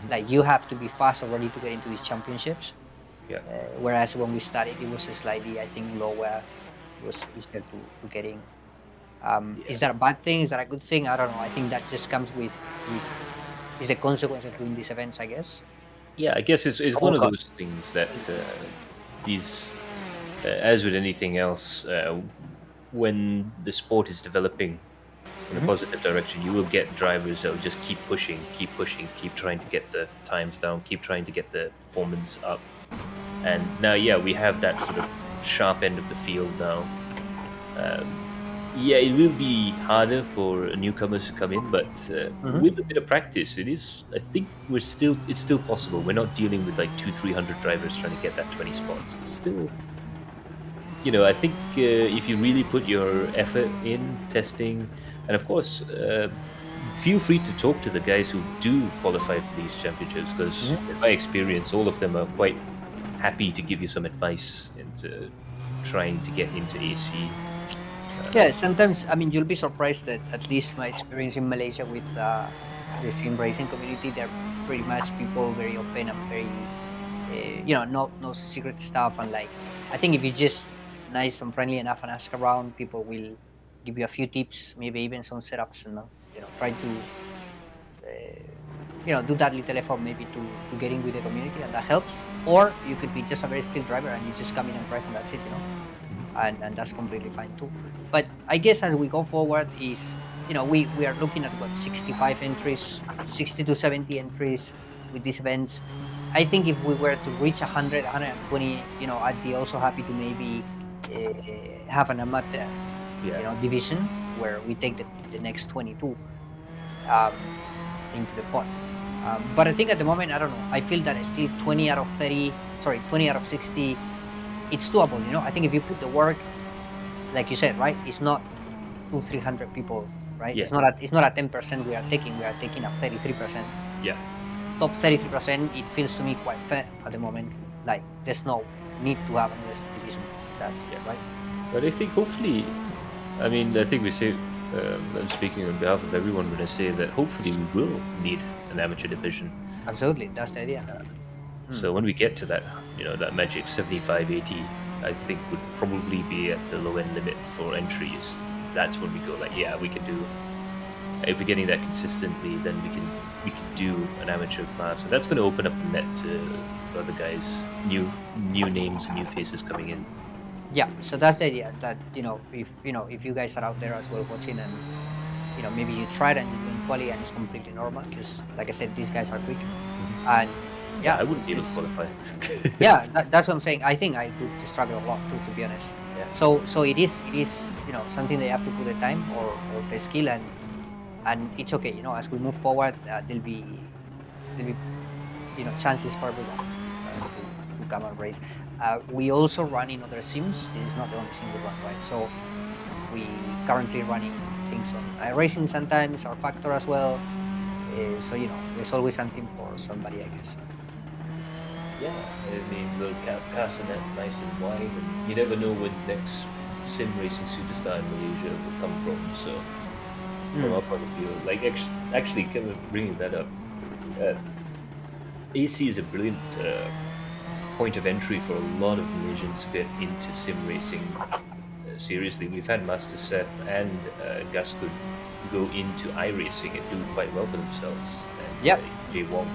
like you have to be fast already to get into these championships. Yeah. Whereas when we started, it was slightly, I think, lower. It was easier to get in. Is that a bad thing? Is that a good thing? I don't know. I think that just comes with is the consequence of doing these events, I guess. Yeah, I guess it's one of those things that these, as with anything else, when the sport is developing in a positive direction, you will get drivers that will just keep pushing, keep trying to get the times down, keep trying to get the performance up. And now, we have that sort of sharp end of the field now. Yeah, it will be harder for newcomers to come in, but with a bit of practice, I think it's still possible. We're not dealing with like 200-300 drivers trying to get that 20 spots. It's still, I think if you really put your effort in testing, and of course, feel free to talk to the guys who do qualify for these championships, because in my experience, all of them are quite happy to give you some advice into trying to get into AC. Yeah, sometimes, I mean, you'll be surprised that at least my experience in Malaysia with the sim racing community, they're pretty much people very open and very, no secret stuff. And like, I think if you just nice and friendly enough and ask around, people will give you a few tips, maybe even some setups, and try to, do that little effort maybe to get in with the community, and that helps. Or you could be just a very skilled driver and you just come in and drive, and that's it, and that's completely fine too. But I guess as we go forward is, we are looking at what, 65 entries, 60 to 70 entries with these events. I think if we were to reach 100, 120, I'd be also happy to maybe have an amateur, division where we take the next 22 into the pot. But I think at the moment, I don't know. I feel that it's still 20 out of 60. It's doable, I think if you put the work, like you said, right? It's not 200-300 people, right? Yeah. It's not at 10% we are taking a 33%. Yeah. Top 33%, it feels to me quite fair at the moment. Like, there's no need to have another division. That's right. But I think hopefully, I think we say, I'm speaking on behalf of everyone when I say that hopefully we will need an amateur division. Absolutely, that's the idea. So when we get to that, that magic 75, 80, I think would probably be at the low end limit for entries. That's when we go like, yeah, we can do. If we're getting that consistently, then we can do an amateur class, and that's going to open up the net to other guys, new names, new faces coming in. Yeah, so that's the idea. That if you guys are out there as well watching, and maybe you tried and you're doing quali and it's completely normal, because like I said, these guys are quick, and I wouldn't be able to qualify. Yeah, that's what I'm saying. I think I would struggle a lot too, to be honest. Yeah. So it is something they have to put the time or the skill, and it's okay. As we move forward, there'll be chances for everyone to come and race. We also run in other sims. This is not the only sim we run, right? So we currently running things on iRacing sometimes, or Factor as well. So there's always something for somebody, I guess. Yeah, we'll cast the net nice and wide, and you never know when the next sim racing superstar in Malaysia will come from. So, from our point of view, like actually, kind of bringing that up, AC is a brilliant point of entry for a lot of Malaysians to get into sim racing. Seriously, we've had Master Seth and Gaskud go into iRacing and do quite well for themselves. And Jay Wong.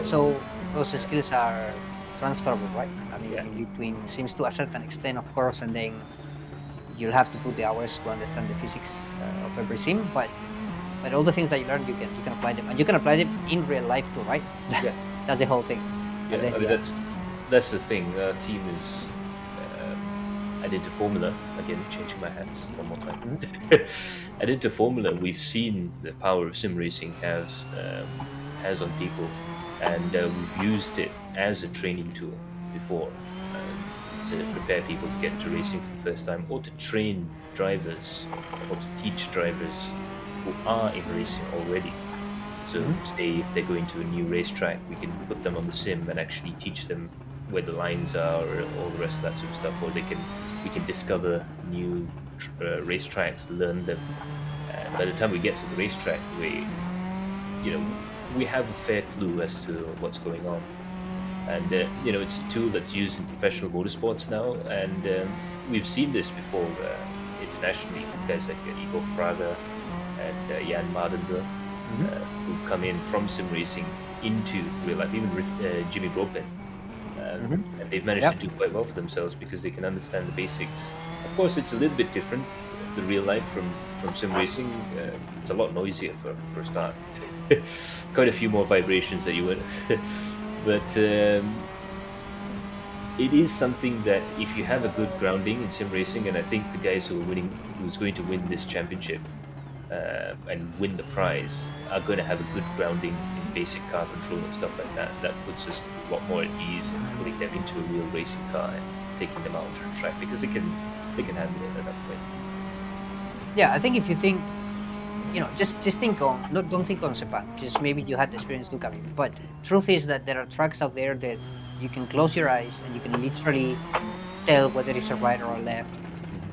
So those skills are transferable, right? In between sims to a certain extent, of course, and then you'll have to put the hours to understand the physics of every sim. But all the things that you learn, you can apply them, and you can apply them in real life too, right? Yeah, that's the whole thing. That's the thing. Our team is Adinter Formula, again changing my hats one more time. Adinter Formula, we've seen the power of sim racing has on people, and we've used it as a training tool before to prepare people to get into racing for the first time, or to train drivers, or to teach drivers who are in racing already. So say if they're going to a new racetrack, we can put them on the sim and actually teach them where the lines are, or all the rest of that sort of stuff, or we can discover new racetracks, learn them. And by the time we get to the racetrack, we have a fair clue as to what's going on. And it's a tool that's used in professional motorsports now, and we've seen this before internationally with guys like Igor Fraga and Jan Mardenburg, who've come in from sim racing into real life, even Jimmy Bropen. And they've managed to do quite well for themselves because they can understand the basics. Of course, it's a little bit different, the real life from sim racing. It's a lot noisier for a start. Quite a few more vibrations that you would. But it is something that if you have a good grounding in sim racing, and I think the guys who's going to win this championship and win the prize are going to have a good grounding in basic car control and stuff like that. That puts us a lot more at ease in putting them into a real racing car and taking them out onto the track because they can handle it at that point. Yeah, I think if you think, just think on, don't think on Sepang, because maybe you had the experience to come in. But truth is that there are tracks out there that you can close your eyes and you can literally tell whether it's a right or a left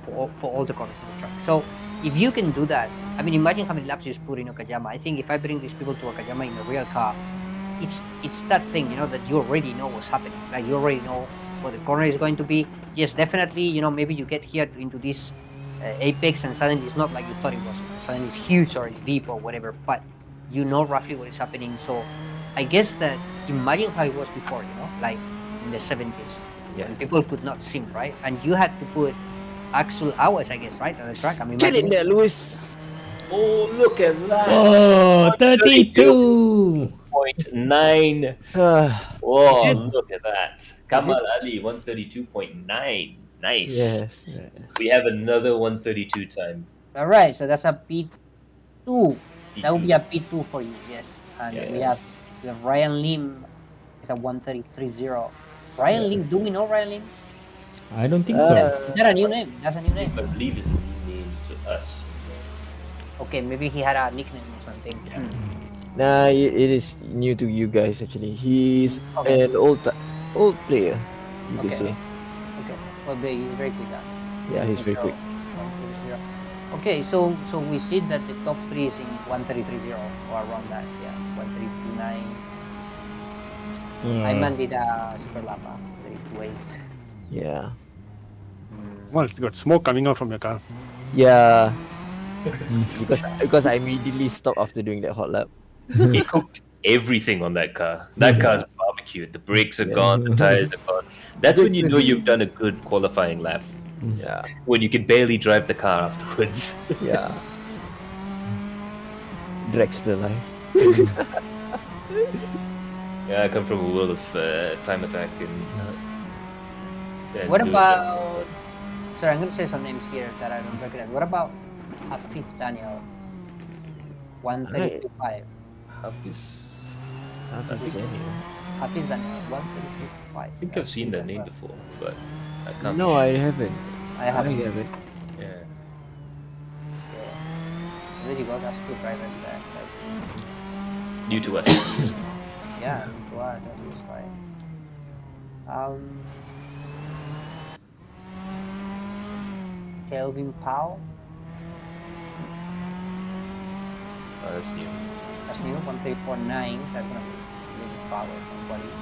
for all the corners of the track. So if you can do that, I mean, imagine how many laps you just put in Okayama. I think if I bring these people to Okayama in a real car, it's that thing, that you already know what's happening. Like you already know what the corner is going to be. Yes, definitely, maybe you get here into this apex and suddenly it's not like you thought it was. Suddenly it's huge or it's deep or whatever, but you know roughly what is happening. So I guess that imagine how it was before, like in the 70s. Yeah. When people could not sim, right? And you had to put actual hours, I guess, right, on the track. I mean, Get in there, Lewis. Oh, look at that! Oh, 32. 132.9. Oh, look at that. Kamal Ali, 132.9. Nice. Yes. We have another 132 time. all right, so that's a P2. That would P2. be a P2 for you, yes. And we have Ryan Lim. It's a 133.0. Ryan Lim, do we know Ryan Lim? I don't think so. Is that a new name? That's a new name. I believe it's a new name to us. Okay, maybe he had a nickname or something. Nah, it is new to you guys actually. He's an old player, you could say. Okay. Well, he's very quick. Yeah, he's very quick. 133.0. Okay, so we see that the top 3 is in 133.0 or around that. Yeah, 132.9. Ayman did a super lapa. 32.8. Yeah. Well, it's got smoke coming out from your car. Yeah. because I immediately stopped after doing that hot lap. He cooked everything on that car. That car's barbecued. The brakes are gone, the tires are gone. That's when you know you've done a good qualifying lap. Yeah. When you can barely drive the car afterwards. Yeah. Dragster life. Yeah, I come from a world of time attack and What about... Sorry, I'm going to say some names here that I don't recognize. What about Hafiz Daniel? 133.5. Hafiz Daniel. Hafiz Daniel, 133.5. I think I've seen that name before, but I can't. No, I haven't. I haven't. Yeah. There you go, that's good drivers there. New to us. Yeah, to us, that is right. Kelvin Powell, Oh, that's new. that's new, 134.9. That's gonna be really far away from quality.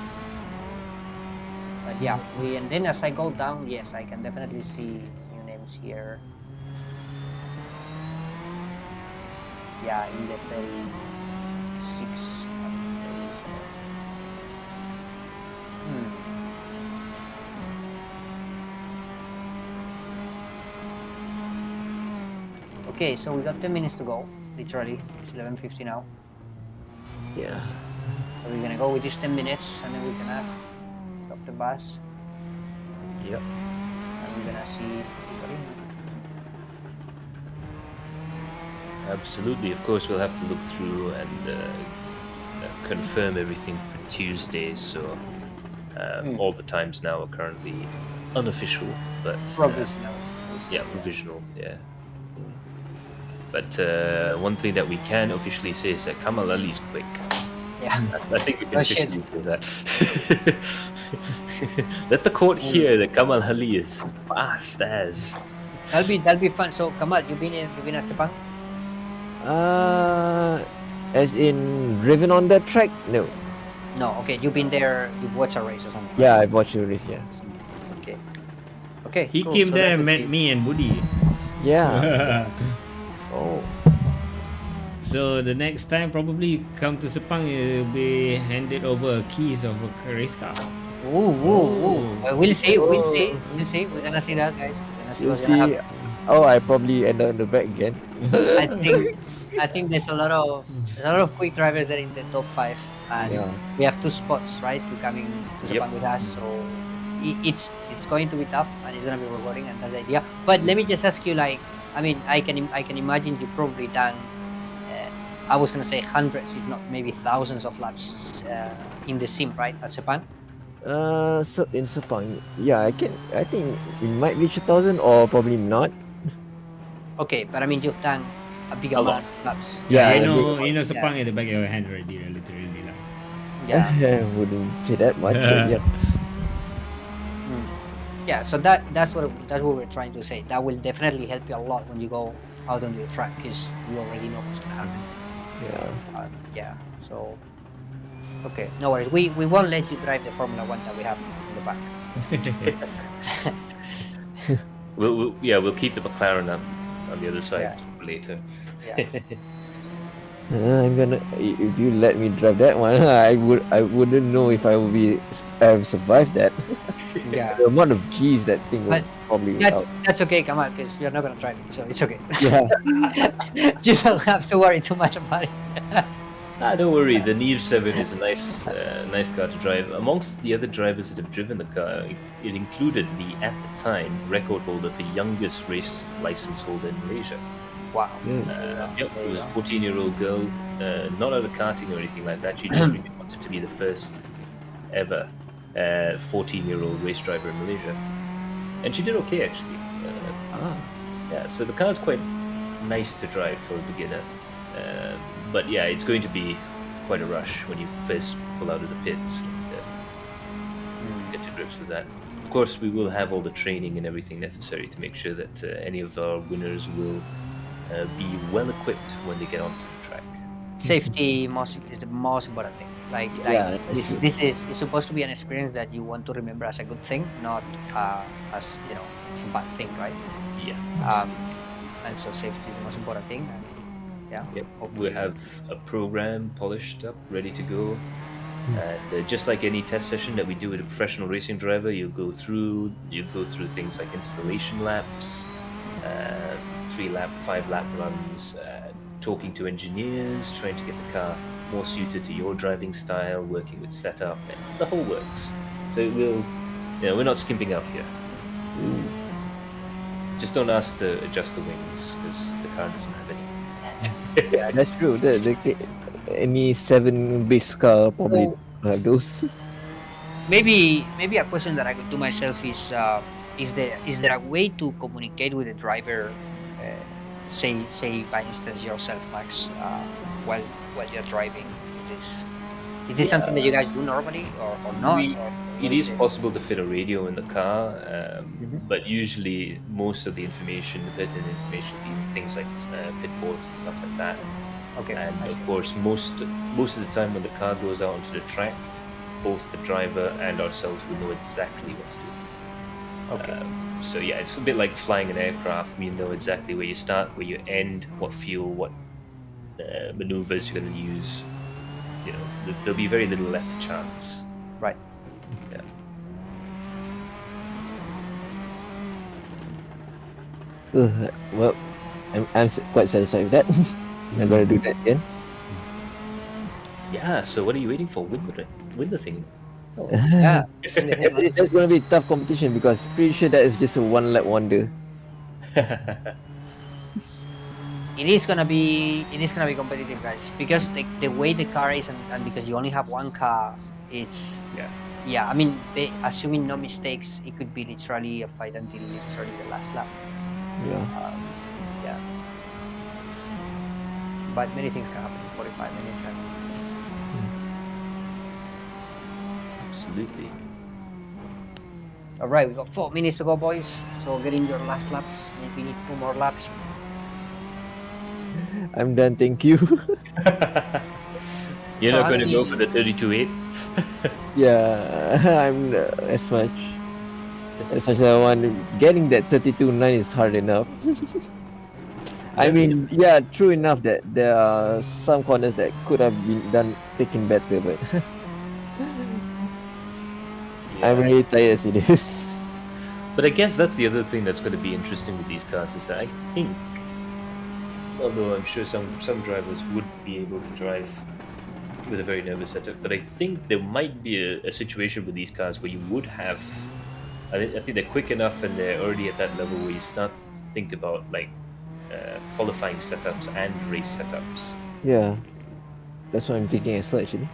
But yeah, and then as I go down, yes, I can definitely see new names here. Yeah, in the 36. Okay, so we got 10 minutes to go, literally. It's 11:50 now. Yeah. So we're gonna go with these 10 minutes and then we're gonna stop the bus. Yep. And we're gonna see everybody. Absolutely. Of course, we'll have to look through and confirm everything for Tuesday. So all the times now are currently unofficial, but Provisional. yeah, provisional. Yeah. But one thing that we can officially say is that Kamal Ali's quick. Yeah. I think we can No shit. officially say that. Let the court hear that Kamal Ali is fast as. That'll be fun. So Kamal, you've been at Sepang? As in driven on that track? No. No, okay, you've been there, you've watched a race or something. Yeah, I've watched the race, yeah. Okay. Okay. He cool. came So there that and would met be- me and Budi. Yeah. Oh. So the next time probably you come to Sepang, you'll be handed over keys of a race car. Ooh. Well, we'll see. We're gonna see that, guys. We're gonna see You'll what's gonna see. happen. Oh, I probably end up in the back again. I think there's a lot of quick drivers that are in the top 5, and Yeah. we have 2 spots, right, to coming to Sepang with us. So it's going to be tough and it's gonna be rewarding, and that's the idea. But let me just ask you, like, I mean, I can imagine you probably done, I was gonna say hundreds, if not maybe thousands of laps in the sim, right, at Sepang? So in Sepang, yeah, I think we might reach 1,000 or probably not. Okay, but I mean, you've done a big A lot. amount of laps. Yeah, you I know, mean- Sepang at the back of your hand already, literally lah. Yeah. I wouldn't say that much, but yeah. Yeah, so that's what we're trying to say. That will definitely help you a lot when you go out on the track, because you already know what's gonna happen. Yeah. Yeah. So, okay, no worries. We won't let you drive the Formula One that we have in the back. We'll keep the McLaren on the other side Yeah. later. Yeah. I'm gonna. If you let me drive that one, I wouldn't know if I I've survived that. Yeah. The amount of G's that thing will But probably. That's okay, Kamal, because you're not gonna drive it, so it's okay. Yeah. You don't have to worry too much about it. Don't worry. The Neve 7 is a nice car to drive. Amongst the other drivers that have driven the car, it included the, at the time, record holder for youngest race license holder in Malaysia. Wow. It was a 14-year-old girl, not out of karting or anything like that. She just really wanted to be the first ever 14-year-old race driver in Malaysia, and she did okay actually. Yeah, so the car is quite nice to drive for a beginner, but yeah, it's going to be quite a rush when you first pull out of the pits and get to grips with that. Of course, we will have all the training and everything necessary to make sure that any of our winners will be well equipped when they get onto the track. Safety is the most important thing. Like Yeah, this is it's supposed to be an experience that you want to remember as a good thing, not as it's a bad thing, right? Yeah. And so safety is the most important thing. And, yeah. Yep. We have a program polished up, ready to go. And just like any test session that we do with a professional racing driver, you go through things like installation laps, 3-lap, 5-lap runs, talking to engineers, trying to get the car more suited to your driving style, working with setup, and the whole works. So we're not skimping out here. Just don't ask to adjust the wings, because the car doesn't have any. Yeah, that's true. Any 7 base car probably have those. Maybe a question that I could do myself is there a way to communicate with the driver, say by instance yourself, Max, while you're driving? Is this something that you guys do normally or not? It is possible to fit a radio in the car, but usually most of the information, the pertinent information, will be things like pit boards and stuff like that. Okay. And of course, most of the time when the car goes out onto the track, both the driver and ourselves will know exactly what to do. Okay. So yeah, it's a bit like flying an aircraft. You know exactly where you start, where you end, what fuel, what maneuvers you're going to use. There'll be very little left to chance. Right. Yeah. Well, I'm quite satisfied with that. I'm gonna do that again. Yeah. So what are you waiting for? Win the thing. Oh. Yeah. That's gonna be a tough competition because pretty sure that is just a 1-lap wonder. It is gonna be competitive, guys, because the way the car is and because you only have one car, it's yeah. I mean, assuming no mistakes, it could be literally a fight until literally the last lap. Yeah. Yeah. But many things can happen in 45 minutes. Absolutely. All right, we got 4 minutes to go, boys. So get in your last laps. Maybe we need 2 more laps. I'm done, thank you. You're So not going to go how for the 32.8? Yeah, I'm as much as I want. Getting that 32.9 is hard enough. I mean, yeah, true enough that there are some corners that could have been taken better, but I'm really tired as it is. But I guess that's the other thing that's going to be interesting with these cars is that I think, although I'm sure some drivers would be able to drive with a very nervous setup, but I think there might be a situation with these cars where you would have I think they're quick enough and they're already at that level where you start to think about like qualifying setups and race setups. Yeah, that's what I'm thinking as well actually.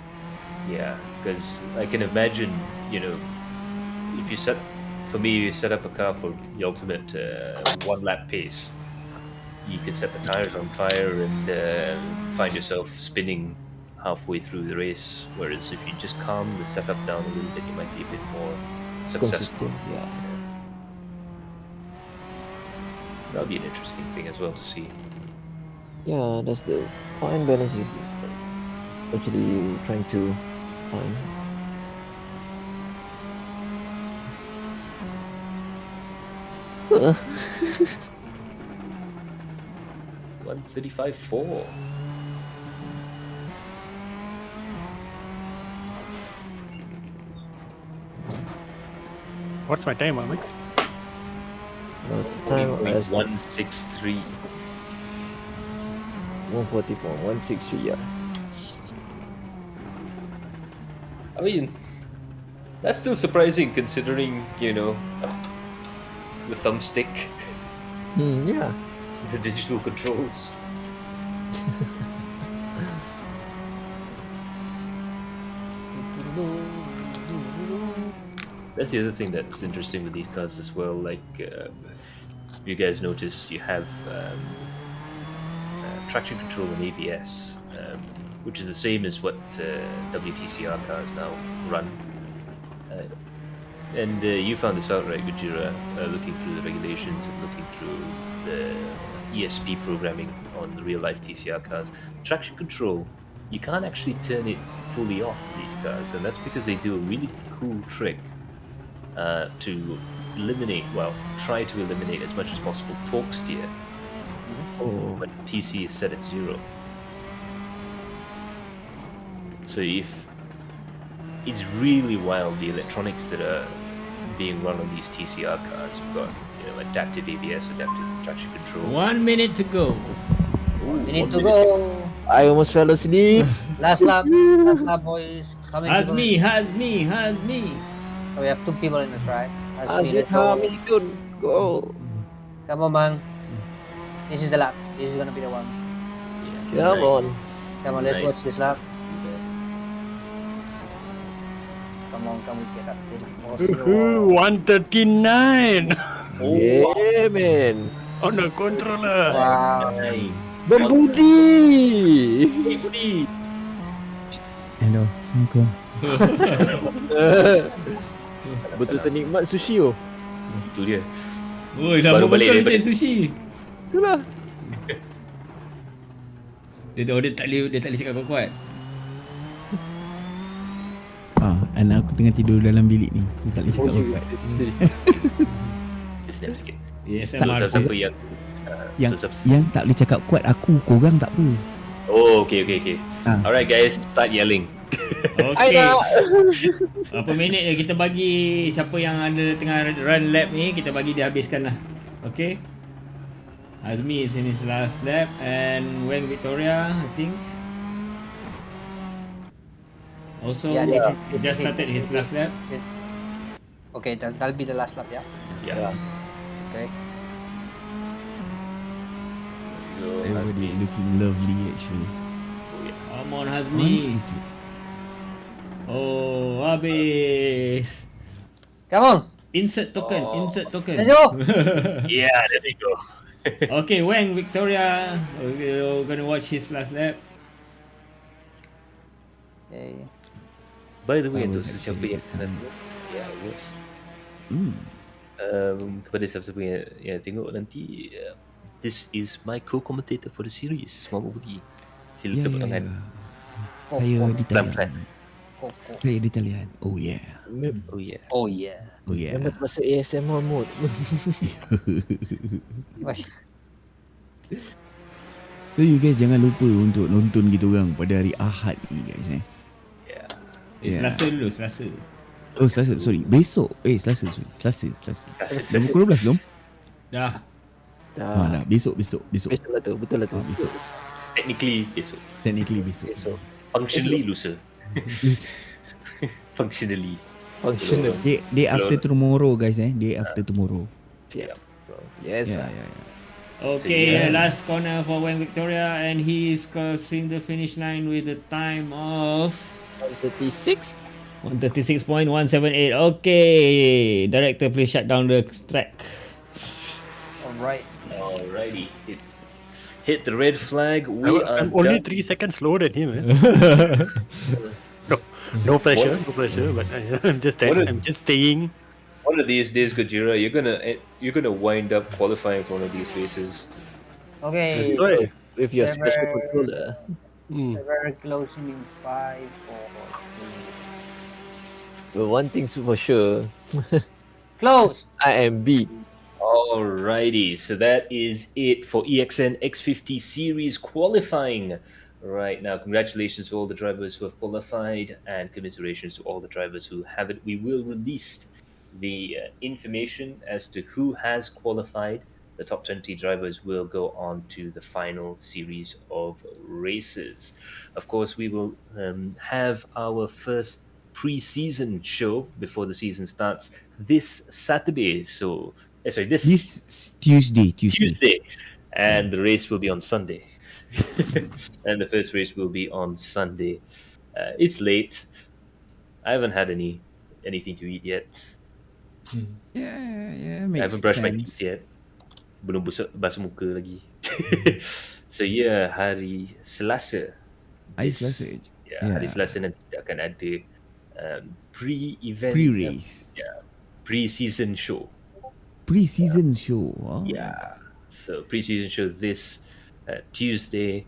Yeah, because I can imagine, if you set up a car for the ultimate one lap pace, you could set the tires on fire and find yourself spinning halfway through the race. Whereas if you just calm the setup down a little bit, you might be a bit more successful. Consistent, yeah. That'll be an interesting thing as well to see. Yeah, that's the fine balance you actually trying to find. Uh, 1:35.4. What's my time, Alex? time as 1:63. 144, 163, yeah. I mean, that's still surprising considering, the thumbstick, Yeah. the digital controls. That's the other thing that's interesting with these cars as well. Like, you guys notice you have traction control and ABS, which is the same as what WTCR cars now run. And you found this out, right, Gujira, looking through the regulations and looking through the ESP programming on the real-life TCR cars. Traction control, you can't actually turn it fully off in these cars, and that's because they do a really cool trick to try to eliminate as much as possible torque steer when TC is set at 0. So if it's really wild, the electronics that are being run on these TCR cars, you've got adaptive ABS, adaptive traction control. 1 minute to go. We need to go. I almost fell asleep. Last lap, boys. How many people? Has me. So we have 2 people in the track. Hamilton, go. Come on, man. This is the lap. This is gonna be the one. Come on. Come on, let's Nice. watch this lap. Come on, can we get a film? 139 Yeah, man. on the controller. Wow. Berbudi. Hello, Assalamualaikum. Betul ternikmat sushi oh. Itu dia. Oi, dah Baru betul balik cari sushi. Itulah. Dia tak boleh cakap kuat-kuat. Anak aku tengah tidur dalam bilik ni. Dia tak boleh cakap apa-apa. Dia senyap sikit. ASMR Siapa yang Yang tak boleh cakap kuat aku, korang tak apa. Oh, okay. Alright guys, start yelling. Okay. Berapa minit je kita bagi siapa yang ada tengah run lap ni, kita bagi dia habiskan lah. Okay. Azmi is in his last lap and Wang Victoria, I think. Also, Yeah, he just started his last lap. Okay, that'll be the last lap, yeah? Yeah. Okay. Everybody looking lovely actually. Come on, Hazmi. Oh, habis. Come on. Insert token. Let's go. Yeah, there we go. Okay, Wang Victoria, we're gonna watch his last lap. Okay. By the way, I untuk was siapa actually yang tengok, yeah, it was. Kepada siapa yang tengok nanti, this is my co-commentator for the series, Muhammad Budi. Sila tepuk tangan. Saya di Pelan-pelan. talian. Saya di talian. Oh yeah. Oh yeah. Oh yeah. Oh yeah. Memang termasuk ASMR mode. Wah. So you guys jangan lupa untuk nonton kita orang pada hari Ahad ni guys Yeah. Selasa dulu, Selasa. Oh Selasa, sorry. Besok. Selasa. Dah pukul 12 belum? Dah. Dah. Besok. Betul lah tu. Besok. Technically besok. Technically besok. Functionally lusa. Functionally. Functional. Day after tomorrow, guys. Day after tomorrow. Yeah. Yes. Yeah, yeah, yeah. Okay, yeah. last corner for Wang Victoria, and he is crossing the finish line with a time of 136. 136.178. Okay, director, please shut down the track. All right. Alrighty. Hit the red flag. I'm only done. 3 seconds slower than him. No pressure, but I'm just saying. One of these days, Gojira, you're gonna wind up qualifying for one of these races. Okay. Sorry. With your special Never- controller. We're closing in 5, 4, 3. But one thing's for sure, Close. I am beat. Alrighty, so that is it for EXN X50 series qualifying right now. Congratulations to all the drivers who have qualified, and commiserations to all the drivers who haven't. We will release the information as to who has qualified. The top 20 drivers will go on to the final series of races. Of course, we will have our first pre-season show before the season starts this Saturday. So, This Tuesday. Tuesday, and the race will be on Sunday. And the first race will be on Sunday. It's late. I haven't had anything to eat yet. Yeah, I makes haven't brushed my sense. teeth yet. Belum basuh muka lagi. So yeah, hari Selasa. Hari Selasa. Hari Selasa nanti kita akan ada pre-event, Pre-race. pre-season show. Pre-season show. Oh. Yeah. So pre-season show this Tuesday.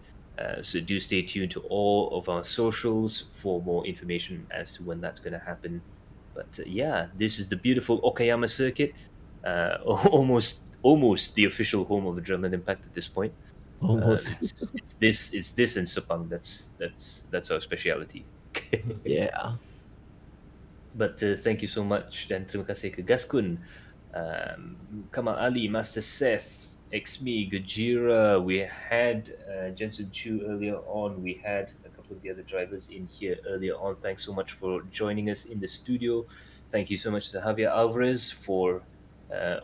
So do stay tuned to all of our socials for more information as to when that's going to happen. But yeah, this is the beautiful Okayama circuit. Almost the official home of Adrenaline Impact at this point. Almost. It's this and Sepang. That's our speciality. Yeah. But thank you so much, dan terima kasih ke Gaskun, Kamal Ali, Master Seth, Xme, Gojira. We had Jensen Chu earlier on. We had a couple of the other drivers in here earlier on. Thanks so much for joining us in the studio. Thank you so much to Javier Alvarez for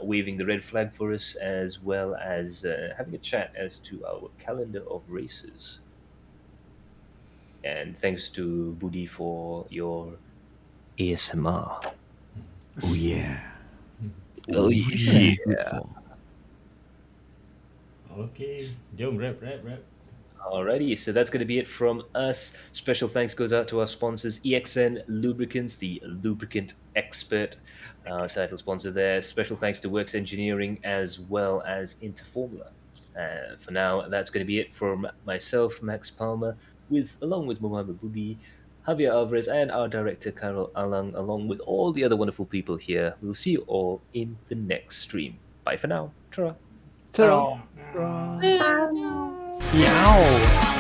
waving the red flag for us, as well as having a chat as to our calendar of races. And thanks to Budi for your ASMR. Oh yeah. Oh yeah. Okay, jom rap. Alrighty, so that's going to be it from us. Special thanks goes out to our sponsors, EXN Lubricants, the lubricant expert, title sponsor there. Special thanks to Works Engineering as well as Interformula. For now, that's going to be it from myself, Max Palmer, along with Muhammad Budi, Javier Alvarez, and our director, Carol Alang, along with all the other wonderful people here. We'll see you all in the next stream. Bye for now. Ta-ra. Ta-ra. Meow.